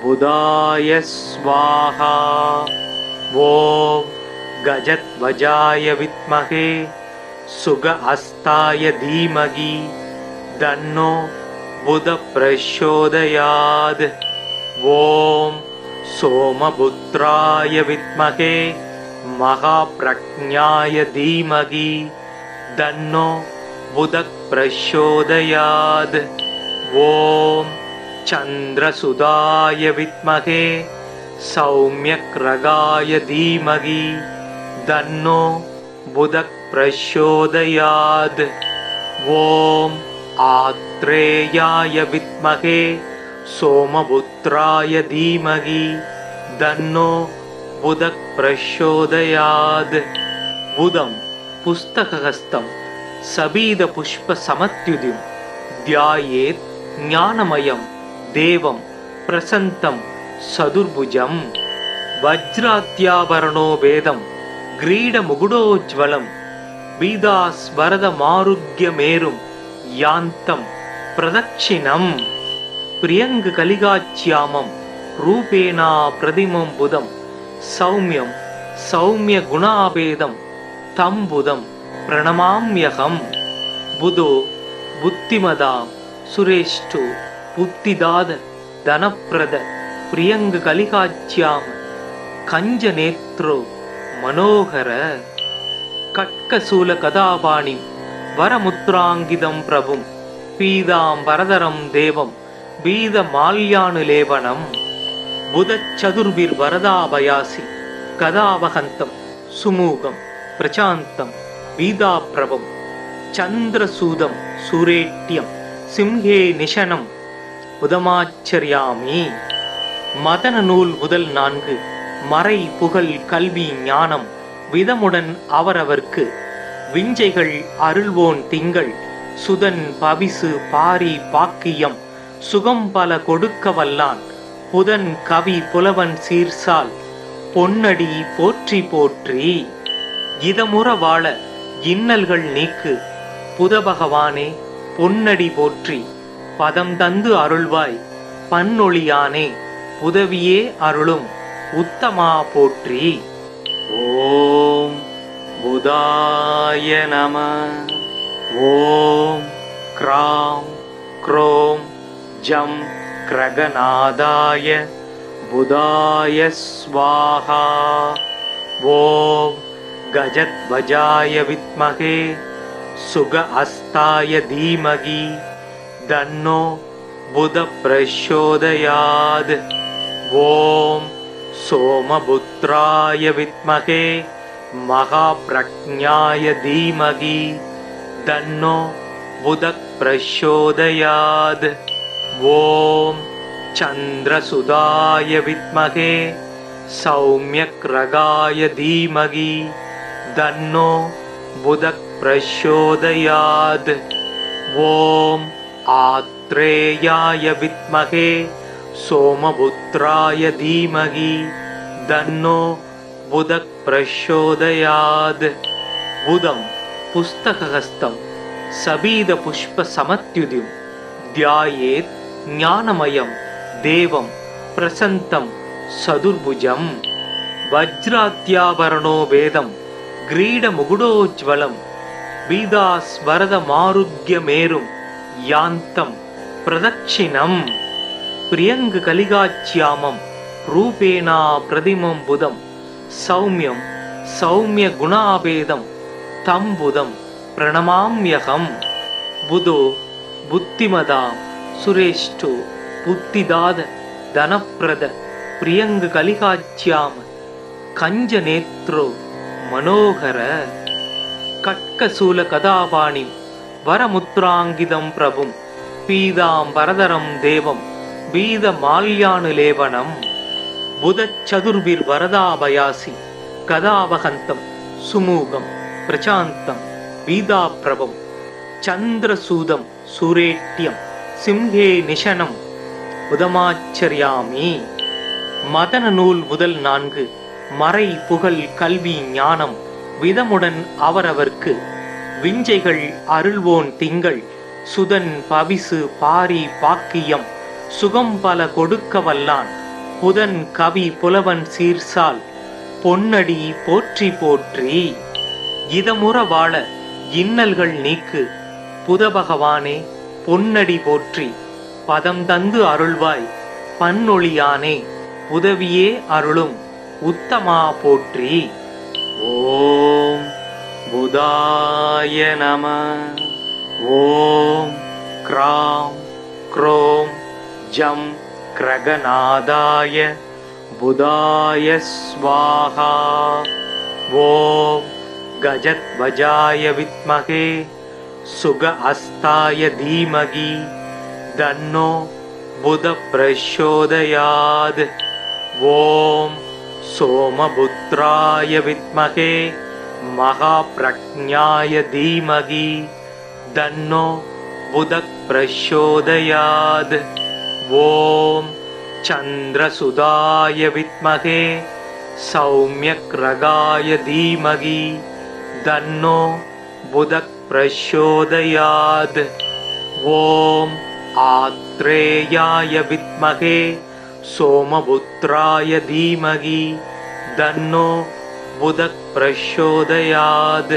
புதாய ஸ்வாஹா. ஓம் கஜத்வஜாய வித்மகே சுக அஸ்தாய தீமகி தன்னோ புத பிரச்சோதயாத். ஓம் சோமபுத்ராய வித்மகே மகாப்ரக்ஞாய தீமகி தன்னோ புத பிரச்சோதயாத். ஓம் சந்திரசுதாய வித்மகே சௌமியக்ரகாய தீமகி தன்னோ புத பிரச்சோதயாத். ஓம் ஆத்ரேயாய வித்மகே சோமபுத்ராய தீமகி தன்னோ புத பிரச்சோதயாத். புதம் புஸ்தகஹஸ்தம் சபீத புஷ்ப சமத்யுதிம் தியாயேத் ஞானமயம் தேவம் பிரசந்தம் சதுர்புஜம். வஜ்ராத்யாபரணோ வேதம் கிரீட முகுடோஜ்வலம் பீதாஸ்வரத மாருக்யமேரும் யாந்தம் பிரதட்சிணம். प्रियंग कलिगाच्यामं रूपेणा प्रतिमं बुधं सौम्यं सौम्य गुणाभेदं तं बुधं प्रणमाम्यहं बुधो बुद्धिमदां सुरेष्ठो बुद्धिदाद धनप्रद प्रियंग कलिगाच्याम कंजनेत्रो मनोहर कट्कशूल कदापाणिं वरमुद्राङ्गितं प्रभुं पीताम्बरधरं देवं बीदमाल्यानुलेपनं बुधचतुर्भिर्वरदाभयासि कदावहन्तं सुमुखं प्रशान्तं बीदाप्रभं चन्द्रसूदं सूरेट्यं सिंहे निशनं புதமாச்சரியாமி. மதன நூல் முதல் 4. மறை புகழ் கல்வி ஞானம் விதமுடன் அவரவர்க்கு விஞ்சைகள் அருள்வோன் திங்கள் சுதன் பவிசு பாரி பாக்கியம் சுகம் பல கொடுக்க வல்லான் புதன் கவி புலவன் சீர்சால் பொன்னடி போற்றி போற்றி. இதமுற வாழ இன்னல்கள் நீக்கு புதபகவானே பொன்னடி போற்றி பதம் தந்து அருள்வாய் பன்னொழியானே புதவியே அருளும் உத்தமா போற்றி. ஓம் புதாய நம. ஓம் க்ராம் க்ரோம் ஜம் கிரகநாதாய புதாய ஸ்வாஹா. ஓம் கஜத்வஜாய வித்மகே சுக அஸ்தாய தீமகி தன்னோ புத பிரச்சோதயாத். ஓம் சோமபுத்ராய வித்மகே மகாப்ரக்ஞாய தீமகி தன்னோ புத பிரச்சோதயாத். ஓம் சந்திரசுதாய வித்மகே சௌம்யக்ரகாய தீமகி தன்னோ புத பிரச்சோதயாத். ஓம் ஆத்ரேயாய வித்மகே சோமபுத்ராய தீமகி தன்னோ புத பிரச்சோதயாத். புதம் புஸ்தகஹஸ்தம் சபீத புஷ்ப சமத்யுதிம் தியாயேத் ஞானமயம் தேவம் பிரசந்தம் சதுர்புஜம். வஜ்ராத்யாபரணோ வேதம் கிரீட முகுடோஜ்வலம் பீதாஸ்வரத மாருக்யமேரும் யாந்தம் பிரதக்ஷிணம். பிரியங்கு கலிகாச்யாமம் ரூபேணா பிரதிமம் புதம் சௌமியம் சௌமிய குணாபேதம் தம் புதம் பிரணமாம்யகம் புதோ புத்திமதாம் சுரேஷ்டோ புத்திதாத தனப்பிரத பிரியங்கு கலிகாச்யாம கஞ்சநேத்ரோ மனோகர கட்கசூல கதாபாணிம் வரமுத்ராங்கிதம் பிரபும் பீதாம்பரதரம் தேவம் பீதமால்யானுலேபனம் புதச்சதுர்பிர் வரதாபயாசி கதாவகந்தம் சுமூகம் பிரசாந்தம் பீதாப்ரபம் சந்திரசூதம் சூரேட்யம் சிம்ஹே நிஷனம் புதமாச்சரியாமி. மதன நூல் முதல் 4. மறை புகழ் கல்வி ஞானம் விதமுடன் அவரவர்க்கு விஞ்சைகள் அருள்வோன் திங்கள் சுதன் பவிசு பாரி பாக்கியம் சுகம் பல கொடுக்க வல்லான் புதன் கவி புலவன் சீர்சால் பொன்னடி போற்றி போற்றி. இதமுற வாழ இன்னல்கள் நீக்கு புதபகவானே பொன்னடி போற்றி பதம் தந்து அருள்வாய் பன்னொழியானே புதவியே அருளும் உத்தமா போற்றி. ஓம் புதாய நம. ஓம் க்ராம் க்ரோம் ஜம் கிரகநாதாய புதாய ஸ்வாஹா. ஓம் கஜத்வஜாய வித்மகே சுக அஸ்தாய தீமகி தன்னோ புத பிரச்சோதயாத். ஓம் சோமபுத்ராய வித்மகே மகாப்ரக்ஞாய தீமகி தன்னோ புத பிரச்சோதயாத். ஓம் சந்திரசுதாய வித்மகே சௌம்யக்ரகாய தீமகி தன்னோ புத பிரச்சோதயாத். ஓம் ஆத்ரேயாய வித்மகே சோமபுத்ராய தீமகி தன்னோ புதக் பிரச்சோதயாத்.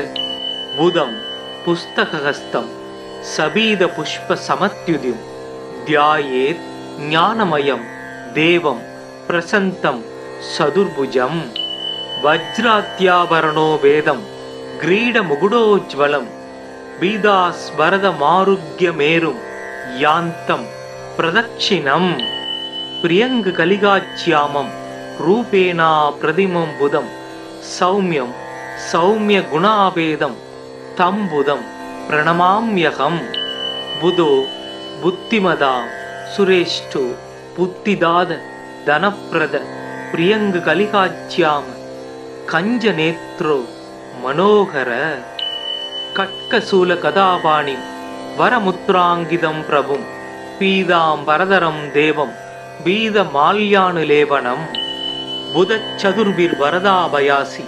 புதம் புஸ்தகஹஸ்தம் சபீத புஷ்ப சமத்யுதிம் தியாயேத் ஞானமயம் தேவம் பிரசந்தம் சதுர்புஜம். வஜ்ராத்யாபரணோ வேதம் கிரீட முகுடோஜ்வலம் பீதாஸ்வரத மாருக்யமேரும் யாந்தம் பிரதட்சிணம். பிரியங்கு கலிகாச்யாமம் ரூபேணா பிரதிமம் புதம் சௌமியம் சௌமிய குணாவேதம் தம் புதம் பிரணமாம்யகம். புதோ புத்திமதா சுரேஷ்டு புத்திதாத தனப்பிரத பிரியங்கு கலிகாச்யாம கஞ்ச நேத்ரோ மனோகர. கட்கசூல கதாபாணிம் வரமுத்ராங்கிதம் பிரபும் பீதாம் வரதரம் தேவம் பீத மால்யானுலேவனம். புதச்சதுர்பிர் வரதாபயாசி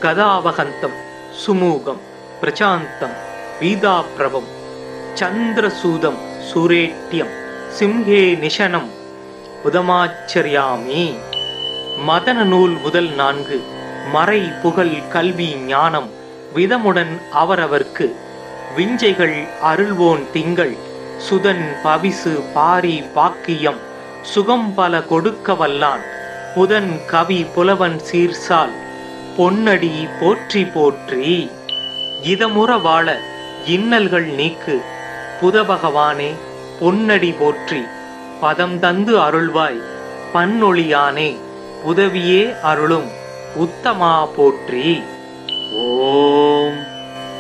கதாவகந்தம் சுமூகம் பிரசாந்தம் பீதாப்ரபம் சந்திரசூதம் சூரேட்யம் சிம்ஹே நிஷனம் புதமாச்சரியாமி. மதன நூல் முதல் 4 மறை புகழ் கல்வி ஞானம் விதமுடன் அவரவர்க்கு விஞ்சைகள் அருள்வோன் திங்கள் சுதன் பவிசு பாரி பாக்கியம் சுகம் பல கொடுக்க வல்லான் புதன் கவி புலவன் சீர்சால் பொன்னடி போற்றி போற்றி. இதமுற வாழ இன்னல்கள் நீக்கு புதபகவானே பொன்னடி போற்றி பதம் தந்து அருள்வாய் பன்னொழியானே உதவியே அருளும் உத்தமா போற்றி. ஓம்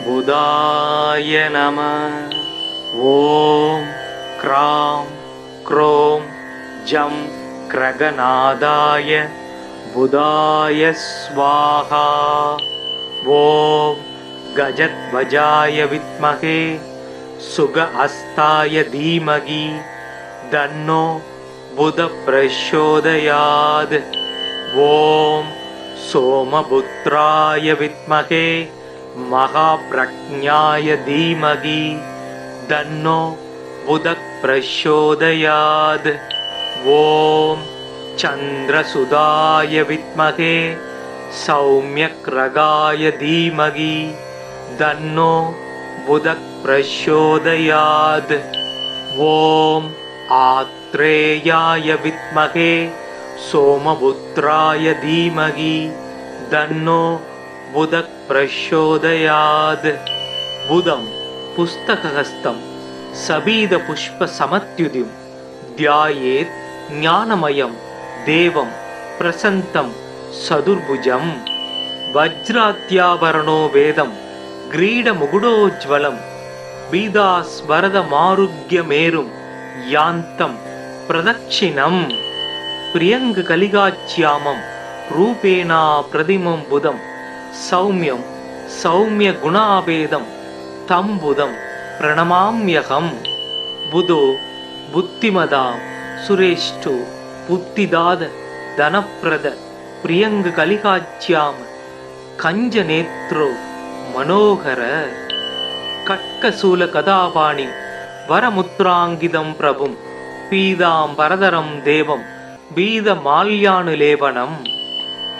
புதாய நம. ஓம் க்ராம் க்ரோம் ஜம் கிரகநாதாய புதாய ஸ்வாஹா. ஓம் கஜத்வஜாய வித்மகே சுக அஸ்தாய தீமகி தன்னோ புத பிரச்சோதயாத். ஓம் சோமபுத்ராய வித்மகே மகாப்ரக்ஞாய தீமகி தன்னோ புதக் பிரச்சோதயாத். ஓம் சந்திரசுதாய வித்மகே சௌமியக்ரகாய தீமகி தன்னோ புதக் பிரச்சோதயாத். ஓம் ஆத்ரேயாய வித்மகே சோமபுத்ராய தீமகி தன்னோ புதக் பிரச்சோதயாத். புதம் புஸ்தகஹஸ்தம் சபீத புஷ்ப சமத்யுதிம் தியாயேத் ஞானமயம் தேவம் பிரசந்தம் சதுர்புஜம். வஜ்ராத்யாபரணோ வேதம் கிரீட முகுடோஜ்வலம் பீதாஸ்வரத மாருக்யமேரும் யாந்தம் பிரதட்சிணம். பிரியங்கு கலிகாச்யாமம் ரூபேணா பிரதிமம் புதம் சௌமியம் சௌமிய குணாவேதம் தம் புதம் பிரணமாம்யகம். புதோ புத்திமதா சுரேஷ்டு புத்திதாத தனப்பிரத பிரியங்கு கலிகாச்யாம கஞ்ச நேத்ரோ மனோகர. கட்கசூல கதாபாணிம் வரமுத்ராங்கிதம் பிரபும் பீதாம் வரதரம் தேவம் பீத மால்யானுலேவனம்.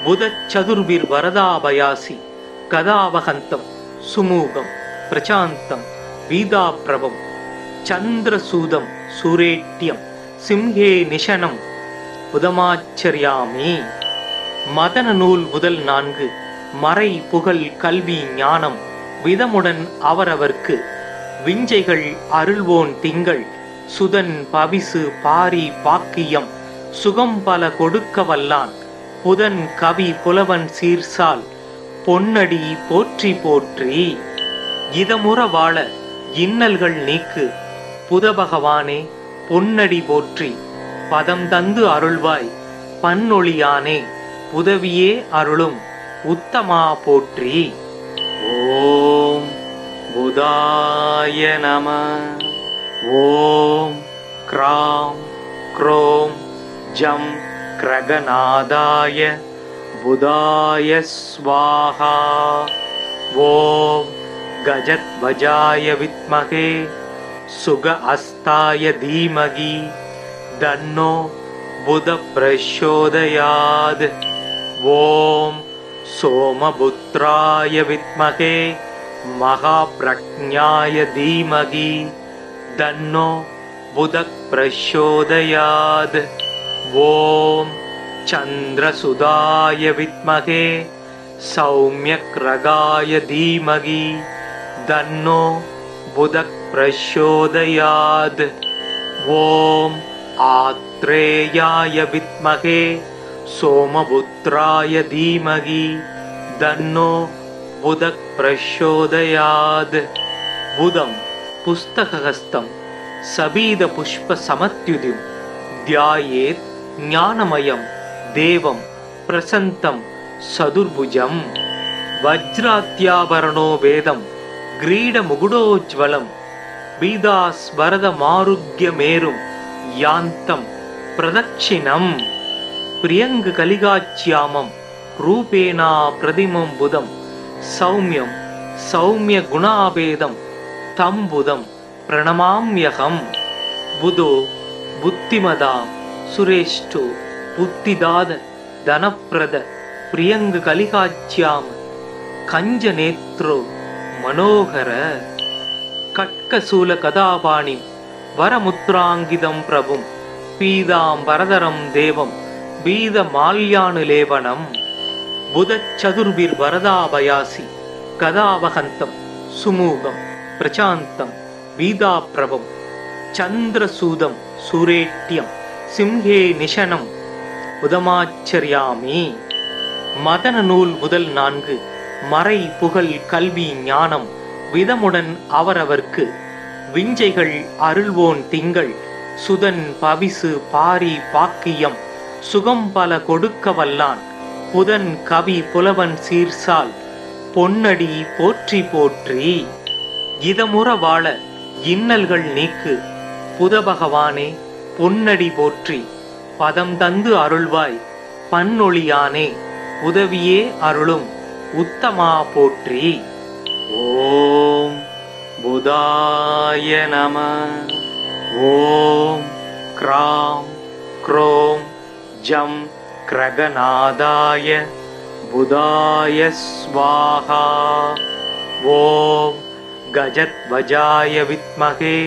புதச்சதுர்பிர் வரதாபயாசி கதாவகந்தம் சுமூகம் பிரசாந்தம் பீதாப்ரபம் சந்திரசூதம் சூரேட்யம் சிம்ஹே நிஷனம் புதமாச்சரியாமி. மதன நூல் முதல் 4 மறை புகழ் கல்வி ஞானம் விதமுடன் அவரவர்க்கு விஞ்சைகள் அருள்வோன் திங்கள் சுதன் பவிசு பாரி பாக்கியம் சுகம் பல கொடுக்க வல்லான் புதன் கவி புலவன் சீர்சால் பொன்னடி போற்றி போற்றி. இதமுற வாழ இன்னல்கள் நீக்கு புதபகவானே பொன்னடி போற்றி பதம் தந்து அருள்வாய் பன்னொழியானே உதவியே அருளும் உத்தமா போற்றி. ஓம் புதாய நம. ஓம் க்ராம் க்ரோம் ஜம் கிரகநாதாய புதாய ஸ்வாஹா. ஓம் கஜத்வஜாய வித்மகே சுக அஸ்தாய தீமகி தன்னோ புத பிரச்சோதயாத். ஓம் சோமபுத்ராய வித்மகே மகாப்ரக்ஞாய தீமகி தன்னோ புத பிரச்சோதயாத். ஓம் சந்திரசுதாய வித்மகே சௌமியக்ரகாய தீமகி தன்னோ புத பிரச்சோதயாத். ஓம் ஆத்ரேயாய வித்மகே சோமபுத்ராய தீமகி தன்னோ புத பிரச்சோதயாத். புதம் புஸ்தகஹஸ்தம் சபீத புஷ்ப சமத்யுதிம் த்யாயேத் ஞானமயம் தேவம் பிரசந்தம் சதுர்புஜம். வஜ்ராத்யாபரணோ வேதம் கிரீடமுகுடோஜ்வலம் பீதாஸ்வரதமாருக்யமேரும் யாந்தம் பிரதட்சிணம். பிரியங்கு கலிகாச்யாமம் ரூபேணா பிரதிமம் புதம் சௌமியம் சௌமிய குணாபேதம் தம் புதம் பிரணமாம்யகம். புதோ புத்திமதாம் சுரேஷ்டோ புத்திதாத தனப்பிரத பிரியங்கு கலிகாச்யாம கஞ்சநேத்ரோ மனோகர. கட்கசூல கதாபாணி வரமுத்ராங்கிதம் பிரபும் பீதாம்பரதரம் தேவம் பீத மால்யானுலேபனம். புதச்சதுர்பிர் வரதாபயாசி கதாவகந்தம் சுமூகம் பிரசாந்தம் பீதாப்ரபம் சந்திரசூதம் சூரேட்யம் சிம்ஹே நிஷனம் உதமாச்சரியாமி. மதன நூல் முதல் 4 மறை புகழ் கல்வி ஞானம் விதமுடன் அவரவர்க்கு விஞ்சைகள் அருள்வோன் திங்கள் சுதன் பவிசு பாரி பாக்கியம் சுகம் பல கொடுக்க வல்லான் புதன் கவி புலவன் சீர்சால் பொன்னடி போற்றி போற்றி. இதமுற வாழ இன்னல்கள் நீக்கு புதபகவானே பொன்னடி போற்றி பதம் தந்து அருள்வாய் பன்னொழியானே உதவியே அருளும் உத்தமா போற்றி. ஓம் புதாய நம. ஓம் க்ராம் க்ரோம் ஜம் கிரகநாதாய புதாய ஸ்வாஹா. ஓம் கஜத்வஜாய வித்மகே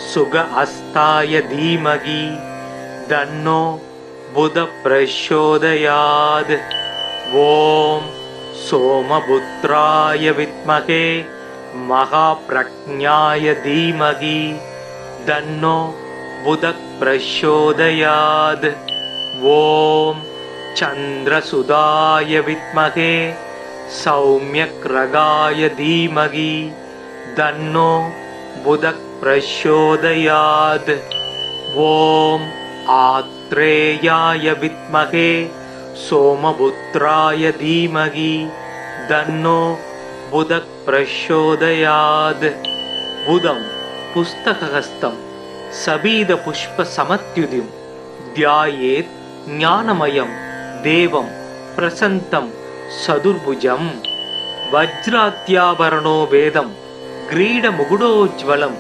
சுக அஸ்தாய தீமகி தன்னோ புத பிரச்சோதயாத். ஓம் சோமபுத்ராய வித்மகே மகாப்ரக்ஞாய தீமகி தன்னோ புத பிரச்சோதயாத். ஓம் சந்திரசுதாய வித்மகே சௌமியக்ரகாய தீமகி தன்னோ புத பிரச்சோதயாத். ஓம் ஆத்ரேயாய வித்மகே சோமபுத்ராய தீமகி தன்னோ புத பிரச்சோதயாத். புதம் புஸ்தகஹஸ்தம் சபீத புஷ்ப சமத்யுதிம் த்யாயேத் ஞானமயம் தேவம் பிரசந்தம் சதுர்புஜம். வஜ்ராத்யாபரணோ வேதம் கிரீடமுகுடோஜ்வலம்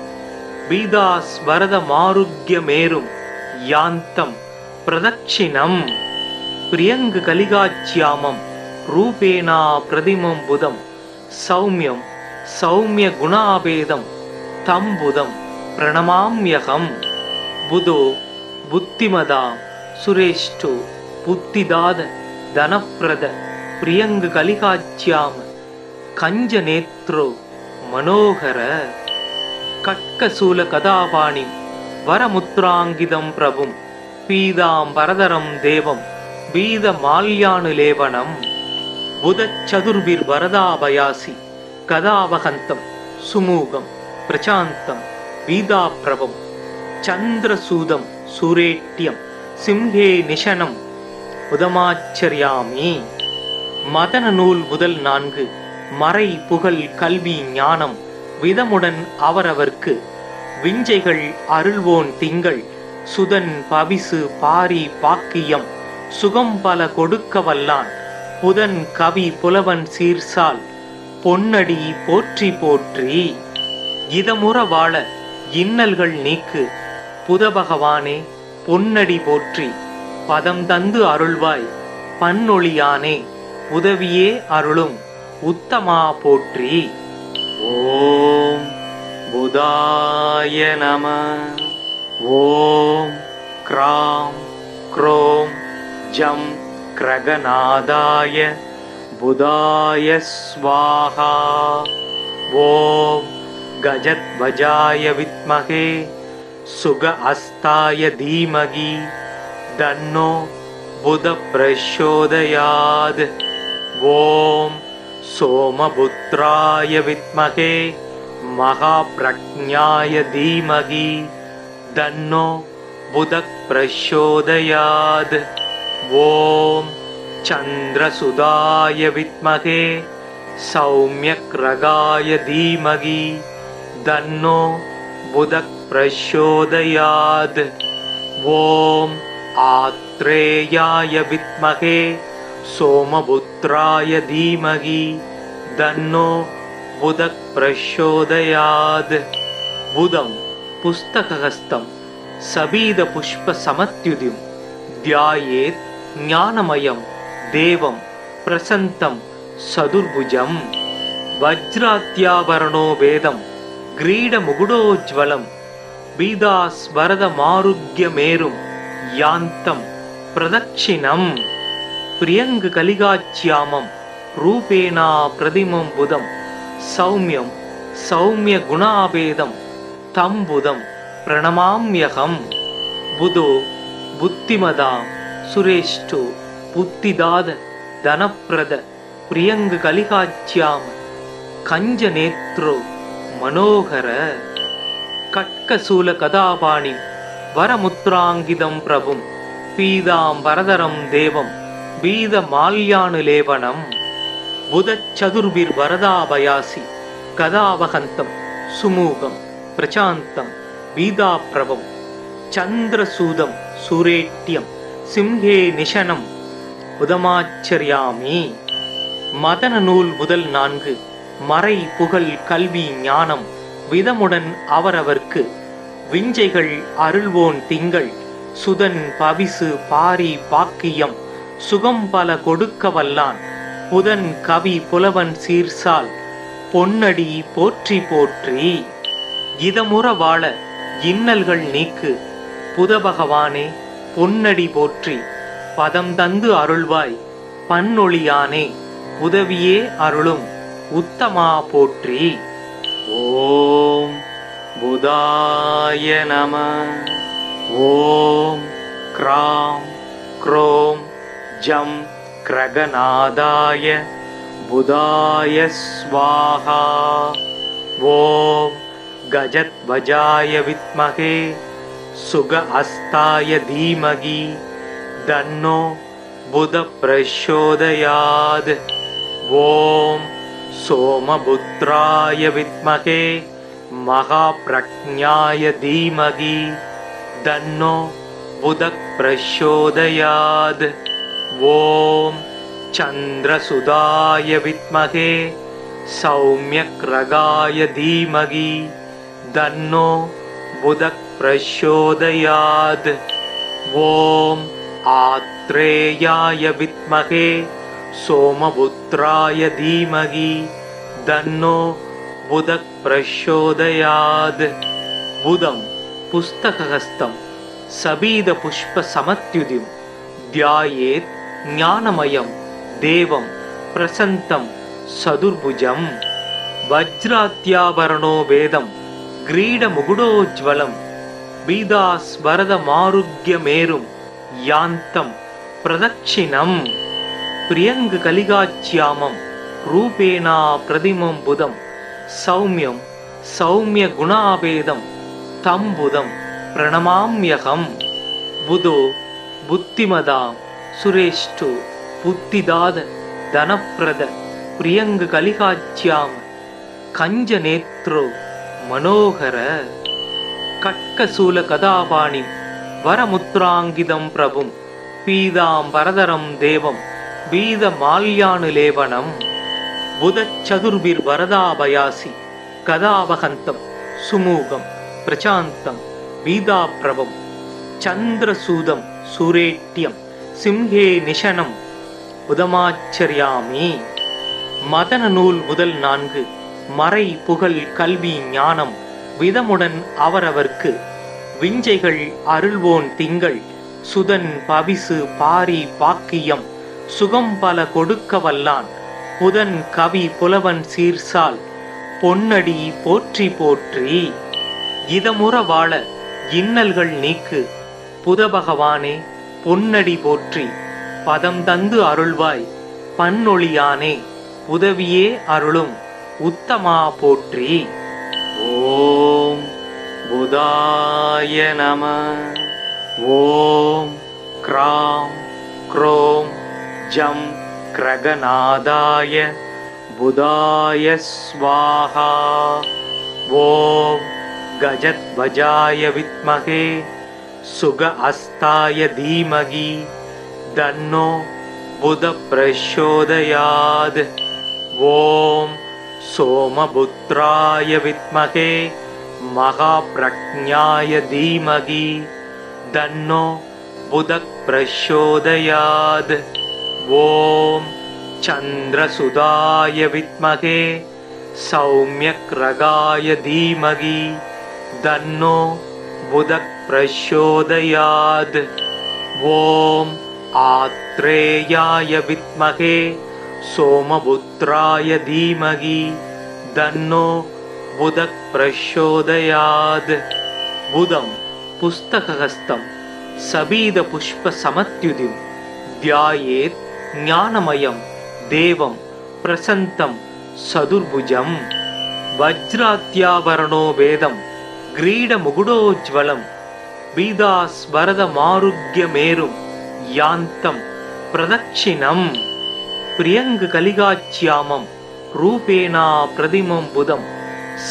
பீதாஸ்வரதமாருக்யமேரும் யாந்தம் பிரதட்சிணம். பிரியங்கு கலிகாச்யாமம் ரூபேணா பிரதிமம் புதம் சௌமியம் சௌமிய குணாபேதம் தம் புதம் பிரணமாம்யகம். புதோ புத்திமதாம் சுரேஷ்டோ புத்திதாத தனப்பிரத பிரியங்கு கலிகாச்யாம கஞ்சநேத்ரோ மனோகர. கட்கசூல கதாபாணி வரமுத்ராங்கிதம் பிரபும் பீதாம்பரதரம் தேவம் பீத மால்யானுலேபனம். புதச்சதுர்பிர் வரதாபயாசி கதாவகந்தம் சுமூகம் பிரசாந்தம் பீதாப்ரபம் சந்திரசூதம் சூரேட்யம் சிம்ஹே நிஷனம் உதமாச்சரியாமி. மதன நூல் முதல் 4 மறை புகழ் கல்வி ஞானம் விதமுடன் அவரவர்க்கு விஞ்சைகள் அருள்வோன் திங்கள் சுதன் பவிசு பாரி பாக்கியம் சுகம் பல கொடுக்க வல்லான் புதன் கவி புலவன் சீர்சால் பொன்னடி போற்றி போற்றி. இதமுற வாழ இன்னல்கள் நீக்கு புதபகவானே பொன்னடி போற்றி பதம் தந்து அருள்வாய் பன்னொழியானே உதவியே அருளும் உத்தமா போற்றி. ஓம் புதாய நம. ஓம் க்ராம் க்ரோம் ஜம் கிரகநாதாய புதாய ஸ்வாஹா. ஓம் கஜத்வஜாய வித்மகே சுக அஸ்தாய தீமகி தன்னோ புத பிரச்சோதயாத். ஓம் சோமபுத்ராய வித்மகே மகாப்ரக்ஞாய தீமகி தன்னோ புத பிரச்சோதயாத். ஓம் சந்திரசுதாய வித்மகே சௌம்யக்ரகாய தீமகி தன்னோ புத பிரச்சோதயாத். ஓம் ஆத்ரேயாய வித்மகே சோமபுத்ராய தீமகி தன்னோ புத பிரச்சோதயாத். புதம் புஸ்தகஹஸ்தம் சபீத புஷ்ப சமத்யுதிம் த்யாயேத் ஞானமயம் தேவம் பிரசந்தம் சதுர்புஜம். வஜ்ராத்யாபரணோ வேதம் கிரீட முகுடோஜ்வலம் பீதாஸ்வரத மாருக்யமேரும் யாந்தம் பிரதட்சிணம். பிரியங்கு கலிகாச்யாமம் ரூபேணா பிரதிமம் புதம் சௌமியம் சௌமிய குணாபேதம் தம் புதம் பிரணமாம்யகம். புதோ புத்திமதாம் சுரேஷ்டோ புத்திதாத தனப்பிரத பிரியங்கு கலிகாச்யாம கஞ்ச நேத்ரோ மனோகர. கட்கசூல கதாபாணி வரமுத்ராங்கிதம் பிரபும் பீதாம் வரதரம் தேவம் பீத மால்யானுலேபனம். புதச்சதுர்பிர் வரதாபயாசி கதாவகந்தம் சுமூகம் பிரசாந்தம் பீதாப்ரவம் சந்திரசூதம் சூரேட்யம் சிம்ஹே நிஷனம் உதமாச்சரியாமி. மதன நூல் முதல் 4 மறை புகழ் கல்வி ஞானம் விதமுடன் அவரவர்க்கு விஞ்சைகள் அருள்வோன் திங்கள் சுதன் பவிசு பாரி பாக்கியம் சுகம் பல கொடுக்க வல்லான் புதன் கவி புலவன் சீர்சால் பொன்னடி போற்றி போற்றி. இதமுற வாழ இன்னல்கள் நீக்கு புதபகவானே பொன்னடி போற்றி பதம் தந்து அருள்வாய் பன்னொழியானே உதவியே அருளும் உத்தமா போற்றி. ஓம் புதாய நம. ஓம் க்ராம் க்ரோம் ஜம் கிரகநாதாய புதாய ஸ்வாஹா. ஓம் கஜத்வஜாய வித்மகே சுக அஸ்தாய தீமகி தன்னோ புத பிரச்சோதயாத். ஓம் சோமபுத்ராய வித்மகே மகாப்ரக்ஞாய தீமகி தன்னோ புத பிரச்சோதயாத். ஓம் சந்திரசுதாய வித்மகே சௌம்யக்ரகாய தீமகி தன்னோ புத பிரச்சோதயாத். ஓம் ஆத்ரேயாய வித்மகே சோமபுத்ராய தீமகி தன்னோ புத பிரச்சோதயாத். புதம் புஸ்தகஹஸ்தம் சபீத புஷ்ப சமத்யுதிம் த்யாயேத் ஞானமயம் தேவம் பிரசந்தம் சதுர்புஜம். வஜ்ராத்யாபரணோ வேதம் கிரீட முகுடோஜ்வலம் பீதாஸ்வரத மாருக்யமேரும் யாந்தம் பிரதட்சிணம். பிரியங்கு கலிகாச்யாமம் ரூபேணா பிரதிமம் புதம் சௌமியம் சௌமிய குணாபேதம் தம் புதம் பிரணமாம்யகம். புதோ புத்திமதாம் சுரேஷ்டோ புத்திதாத தனப்பிரத பிரியங்கு கலிகாச்யாம கஞ்ச நேத்ரோ மனோகர. கட்கசூல கதாபாணி வரமுத்ராங்கிதம் பிரபும் பீதாம் வரதரம் தேவம் பீத மால்யானுலேபனம். புதச்சதுர்பிர் வரதாபயாசி கதாவகந்தம் சுமூகம் பிரசாந்தம் வீதாப்ரவம் சந்திரசூதம் சூரேட்யம் சிம்ஹே நிஷனம் உதமாச்சரியாமி. மதன நூல் முதல் 4. மறை புகழ் கல்வி ஞானம் விதமுடன் அவரவர்க்கு. விஞ்சைகள் அருள்வோன் திங்கள் சுதன் பவிசு பாரி பாக்கியம் சுகம் பல கொடுக்க வல்லான் புதன் கவி புலவன் சீர்சால் பொன்னடி போற்றி போற்றி. இதமுற வாழ இன்னல்கள் நீக்கு புதபகவானே பொன்னடி போற்றி. பதம் தந்து அருள்வாய் பன்னொழியானே உதவியே அருளும் உத்தமா போற்றி. ஓம் புதாய நம. ஓம் க்ராம் க்ரோம் ஜம் கிரகநாதாய புதாய ஸ்வாஹா. ஓம் கஜத்வஜாய வித்மகே சுக அஸ்தாய தீமகி தன்னோ புத பிரச்சோதயாத். ஓம் சோமபுத்ராய வித்மகே மகாப்ரக்ஞாய தீமகி தன்னோ புத பிரச்சோதயாத். ஓம் சந்திரசுதாய வித்மகே சௌம்யக்ரகாய தீமகி தன்னோ புத பிரச்சோதயாத். ஓம் ஆத்ரேயாய வித்மகே சோமபுத்ராய தீமகி தன்னோ புத பிரச்சோதயாத். புதம் புஸ்தகஹஸ்தம் சபீத புஷ்ப சமத்யுதிம் த்யாயேத் ஞானமயம் தேவம் பிரசந்தம் சதுர்புஜம். வஜ்ராத்யாவரணோ வேதம் கிரீட முகுடோஜ்வலம் பீதாஸ்வரத மாருக்யமேரும் யாந்தம் பிரதட்சிணம். பிரியங்கு கலிகாச்யாமம் ரூபேணா பிரதிமம் புதம்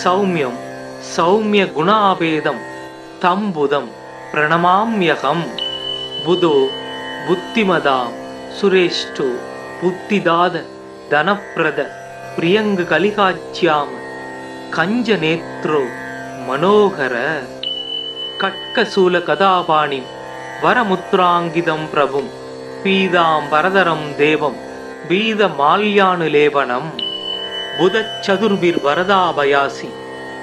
சௌமியம் சௌமிய குணாபேதம் தம் புதம் பிரணமாம்யகம். புதோ புத்திமதாம் சுரேஷ்டோ புத்திதாத தனப்பிரத பிரியங்கு கலிகாச்யாம கஞ்ச நேத்ரோ மனோகர. கட்கசூல கதாபாணி வரமுத்ராங்கிதம் பிரபும் பீதாம் வரதரம் தேவம் பீத மால்யானுலேபனம். புதச்சதுர்பிர் வரதாபயாசி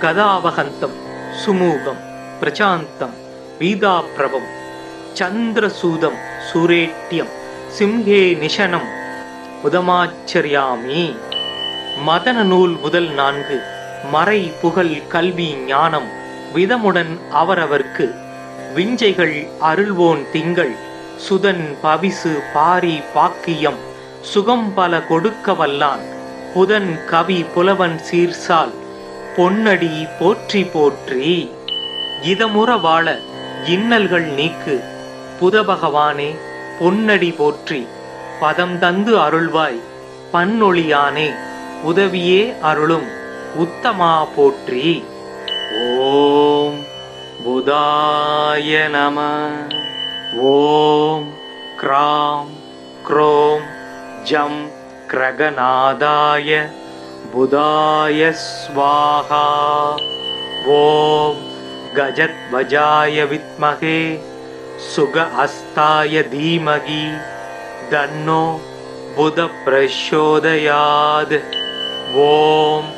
கதாவகந்தம் சுமூகம் பிரசாந்தம் வீதாப்ரவம் சந்திரசூதம் சூரேட்யம் சிம்ஹே நிஷனம் உதமாச்சரியாமி. மதன நூல் முதல் 4. மறை புகழ் கல்வி ஞானம் விதமுடன் அவரவர்க்கு. விஞ்சைகள் அருள்வோன் திங்கள் சுதன் பவிசு பாரி பாக்கியம் சுகம் பல கொடுக்க வல்லான் புதன் கவி புலவன் சீர்சால் பொன்னடி போற்றி போற்றி. இதமுற வாழ இன்னல்கள் நீக்கு புதபகவானே பொன்னடி போற்றி. பதம் தந்து அருள்வாய் பன்னொழியானே உதவியே அருளும் உத்தமா போற்றி. ஓம் புதாய நம. ஓம் க்ராம் க்ரோம் ஜம் கிரகநாதாய புதாய ஸ்வாஹா. ஓம் கஜத்வஜாய வித்மகே சுக அஸ்தாய தீமகி தன்னோ புத பிரச்சோதயாத். ஓம்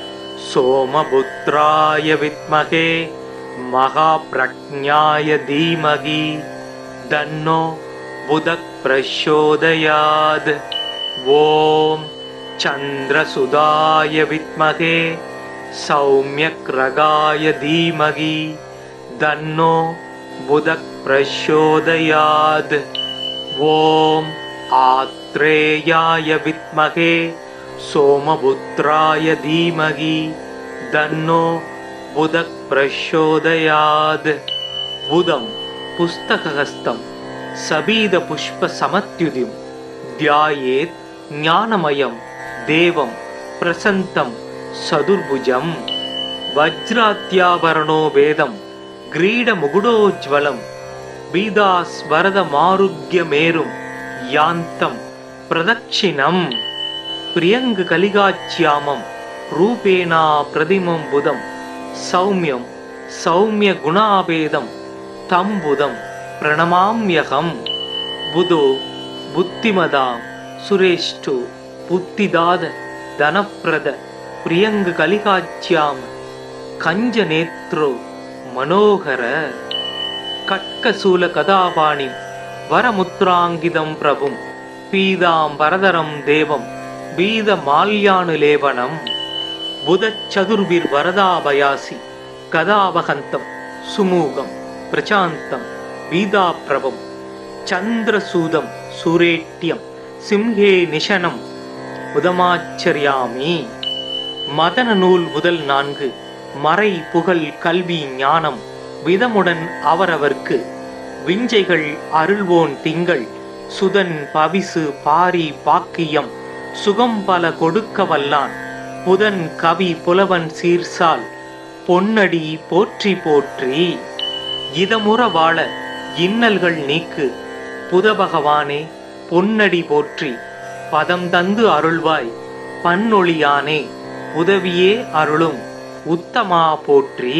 சோமபுத்ராய வித்மகே மகாப்ரக்ஞாய தீமகி தன்னோ புத பிரச்சோதயாத். ஓம் சந்திரசுதாய வித்மகே சௌம்யக்ரகாய தீமகி தன்னோ புத பிரச்சோதயாத். ஓம் ஆத்ரேயாய வித்மகே சோமபுத்ராய தீமகி தன்னோ புத பிரச்சோதயாத். புதம் புஸ்தகஹஸ்தம் சபீத புஷ்ப சமத்யுதிம் த்யாயேத் ஞானமயம் தேவம் பிரசந்தம் சதுர்புஜம். வஜ்ராத்யாவரணோ வேதம் கிரீட முகுடோஜ்வலம் பீதாஸ்வரத மாருக்யமேரும் யாந்தம் பிரதட்சிணம். பிரியங்கு கலிகாச்யாமம் ரூபேணா பிரதிமம் புதம் சௌமியம் சௌமிய குணாபேதம் தம்புதம் பிரணமாம்யகம். புதோ புத்திமதாம் சுரேஷ்டு புத்திதாத தனப்பிரத பிரியங்கு கலிகாச்சியாம கஞ்ச நேத்ரோ மனோகர. கட்கசூல கதாபாணி வரமுத்ராங்கிதம் பிரபும் பீதாம் வரதரம் தேவம் பீத மால்யானுலேபனம். புதச்சதுர்பிர் வரதாபயாசி கதாவகந்தம் சுமூகம் பிரசாந்தம் பீதாப்ரபம் சந்திரசூதம் சூரேட்யம் சிம்ஹே நிஷனம் உதமாச்சரியாமி. மதன நூல் முதல் 4. மறை புகழ் கல்வி ஞானம் விதமுடன் அவரவர்க்கு. விஞ்சைகள் அருள்வோன் திங்கள் சுதன் பவிசு பாரி பாக்கியம் சுகம் பல கொடுக்க வல்லான் புதன் கவி புலவன் சீர்சால் பொன்னடி போற்றி போற்றி. இதமுற வாழ இன்னல்கள் நீக்கு புதபகவானே பொன்னடி போற்றி. பதம் தந்து அருள்வாய் பன்னொழியானே உதவியே அருளும் உத்தமா போற்றி.